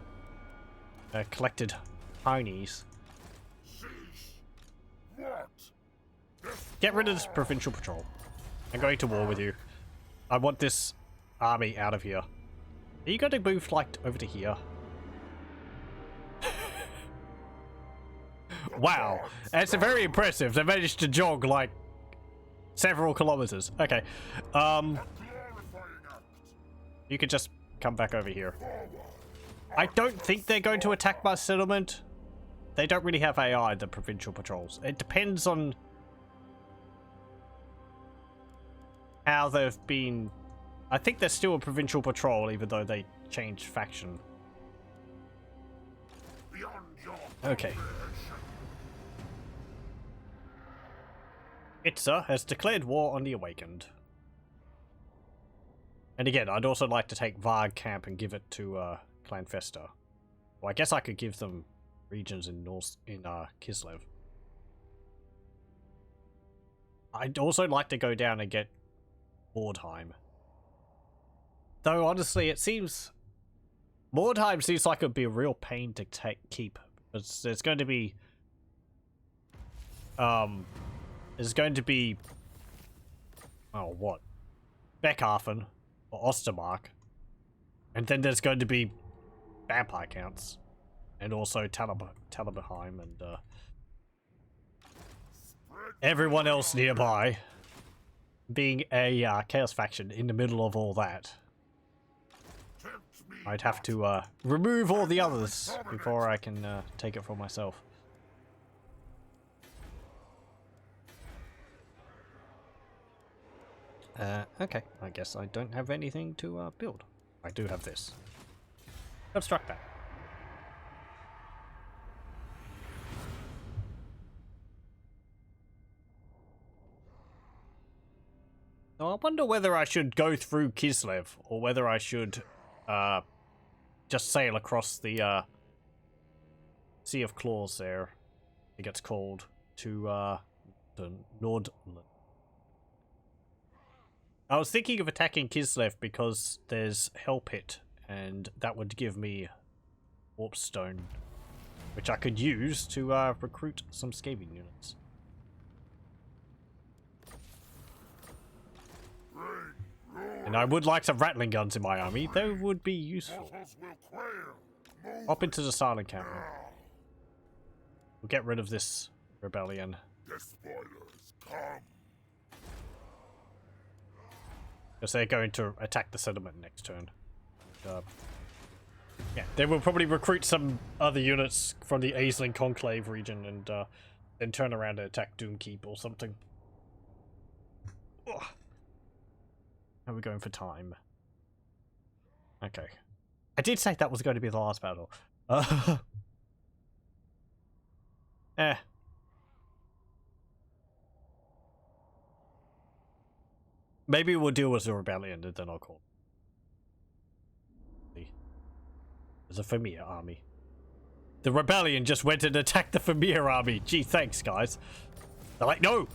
collected ponies. Get rid of this provincial patrol. I'm going to war with you. I want this army out of here. Are you going to move, like, over to here? Wow. That's very impressive. They managed to jog, like, several kilometers. Okay. You could just come back over here. I don't think they're going to attack my settlement. They don't really have AI, the provincial patrols. It depends on how they've been. I think they're still a provincial patrol, even though they changed faction. Okay. Itza has declared war on the Awakened. And again, I'd also like to take Varg Camp and give it to Clan Festa. Well, I guess I could give them regions in Kislev. I'd also like to go down and get Mordheim. Though honestly, it seems Mordheim seems like it'd be a real pain to keep. There's going to be oh, what? Beckhafen or Ostermark. And then there's going to be Vampire Counts. And also Talabheim and everyone else nearby. Being a Chaos faction in the middle of all that. I'd have to remove all the others before I can take it for myself. Okay, I guess I don't have anything to build. I do have this. Obstruct that. Now, I wonder whether I should go through Kislev or whether I should just sail across the Sea of Claws there, I think it's called, to the Nordland. I was thinking of attacking Kislev because there's Hell Pit, and that would give me Warpstone, which I could use to recruit some Skaven units. And I would like some rattling guns in my army. They would be useful. Hop into the silent camp. We'll get rid of this rebellion. Because they're going to attack the settlement next turn. Yeah, they will probably recruit some other units from the Aisling Conclave region and then turn around and attack Doomkeep or something. Ugh. How are we going for time? Okay. I did say that was going to be the last battle. Maybe we'll deal with the rebellion and then I'll call. There's a Famir army. The rebellion just went and attacked the Famir army. Gee, thanks, guys. They're like, no!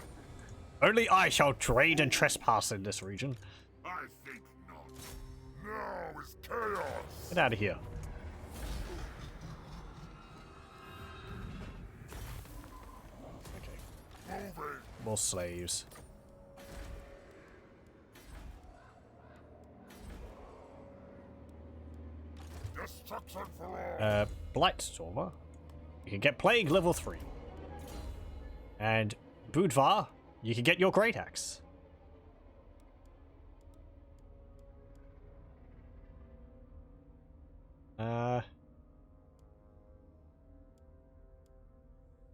Only I shall trade and trespass in this region. I think not. Now is chaos. Get out of here. Okay. Moving. More slaves. Destruction for all. Blightstormer. You can get Plague level 3. And Bödvarr, you can get your Great Axe.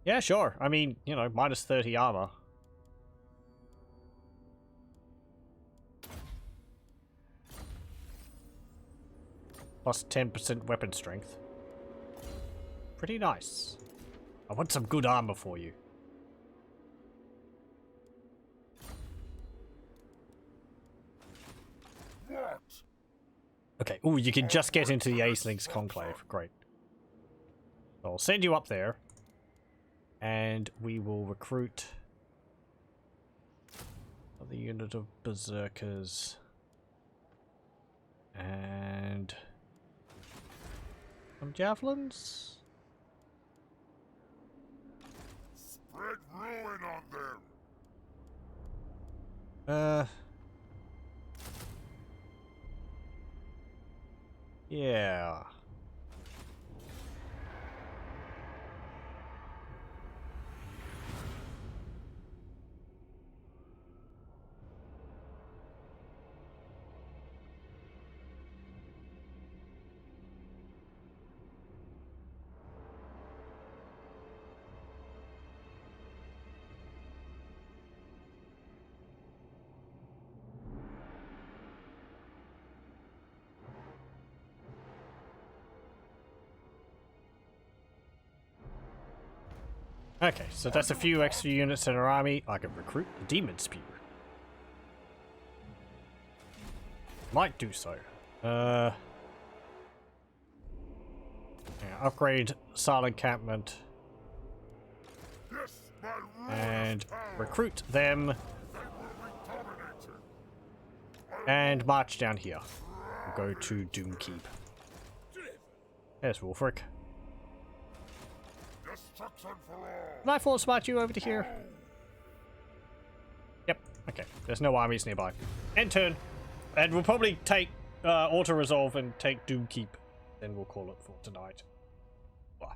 Yeah, sure. I mean, you know, minus 30 armor. Plus 10% weapon strength. Pretty nice. I want some good armor for you. what? Okay. Oh, you can just get into the Acelings Conclave. Great. So I'll send you up there. And we will recruit another unit of Berserkers. And some Javelins. Spread ruin on them. Yeah. Okay, so that's a few extra units in our army. I can recruit the Demon Spear. Might do so. Yeah, upgrade Silent Encampment. Yes, my And power. recruit them. They will be dominated. And march down here. We'll go to Doomkeep. There's Wolfric. Destruction for all. Can I force march you over to here? Yep, okay. There's no armies nearby. End turn. And we'll probably take auto-resolve and take Doomkeep. Then we'll call it for tonight. Wow.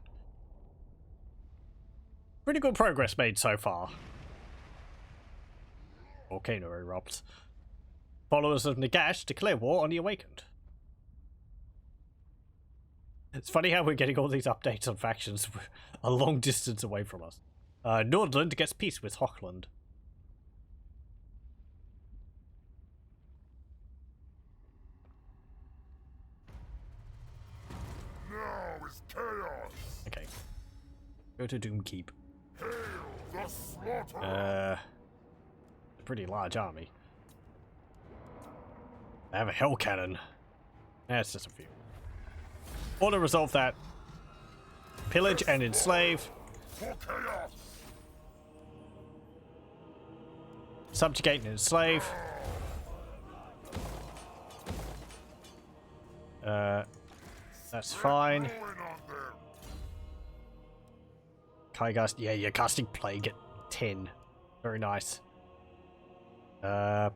Pretty good progress made so far. Volcano erupts. Followers of Nagash declare war on the Awakened. It's funny how we're getting all these updates on factions a long distance away from us. Nordland gets peace with Hochland. Now is chaos. Okay. Go to Doomkeep. Hail the slaughter. A pretty large army. They have a hell cannon. That's just a few. Auto resolve that. Pillage and enslave. For chaos. Subjugate and enslave. That's fine. Ruin on them. Kaigas, yeah, you're casting Plague at 10. Very nice. Get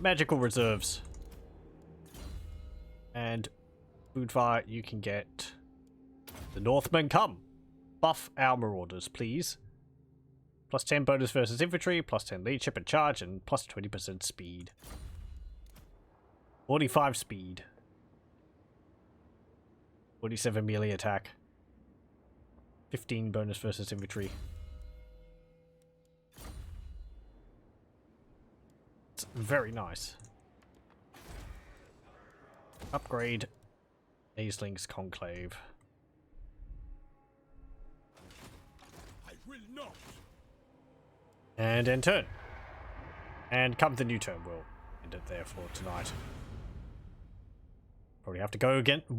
magical reserves. And Bödvarr, you can get the Northmen come. Buff our marauders, please. Plus 10 bonus versus infantry, plus 10 leadership and charge, and plus 20% speed. 45 speed. 47 melee attack. 15 bonus versus infantry. It's very nice. Upgrade Acelings Conclave. I will not. And end turn. And come the new turn, we'll end it there for tonight. Probably have to go against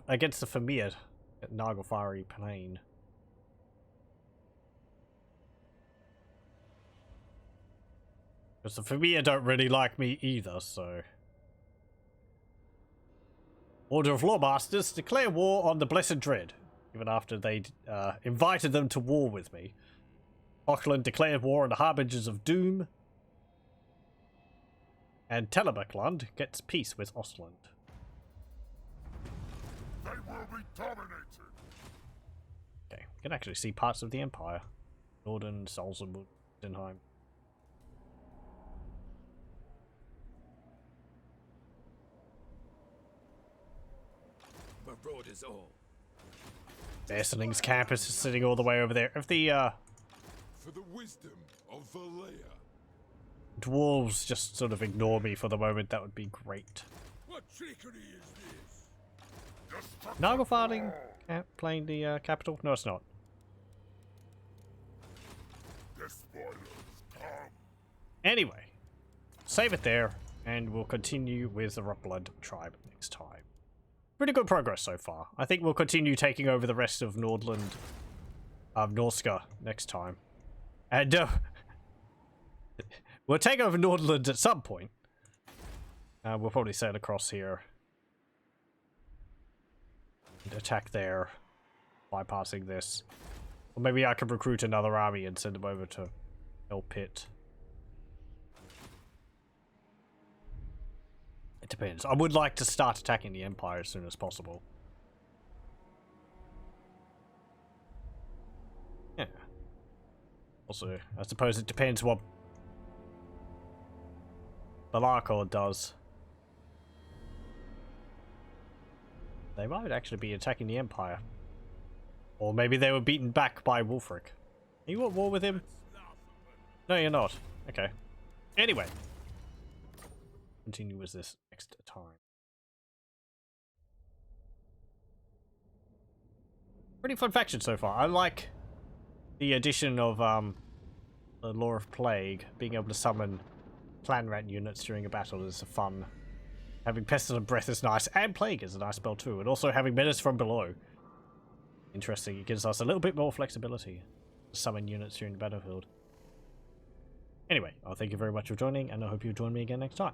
against the Vermintide at Nagelfari Plain. Because the Vermintide don't really like me either, so... Order of Lawmasters declare war on the Blessed Dread, even after they invited them to war with me. Hochland declared war on the Harbingers of Doom. And Telebekland gets peace with Ostland. They will be dominated. Okay, you can actually see parts of the Empire. Norden, Salzburg, Denheim. Marauders all. Essling's campus is sitting all the way over there. If the For the wisdom of Valea. dwarves just sort of ignore me for the moment, that would be great. What trickery is this? Nagelfari playing the capital? No, it's not. The spoilers come. Anyway, save it there, and we'll continue with the Rotblood Tribe next time. Pretty good progress so far. I think we'll continue taking over the rest of Nordland, Norska next time. And, we'll take over Nordland at some point. We'll probably sail across here. And attack there, bypassing this. Or maybe I could recruit another army and send them over to El Pit. It depends. I would like to start attacking the Empire as soon as possible. Yeah. Also, I suppose it depends what Balarkor does. They might actually be attacking the Empire. Or maybe they were beaten back by Wulfric. Are you at war with him? No, you're not. Okay. Anyway. Continue with this next time. Pretty fun faction so far. I like the addition of the Law of Plague, being able to summon clan rat units during a battle is fun. Having Pestilent Breath is nice, and Plague is a nice spell too, and also having Menace from below. Interesting, it gives us a little bit more flexibility to summon units during the battlefield. Anyway, thank you very much for joining, and I hope you join me again next time.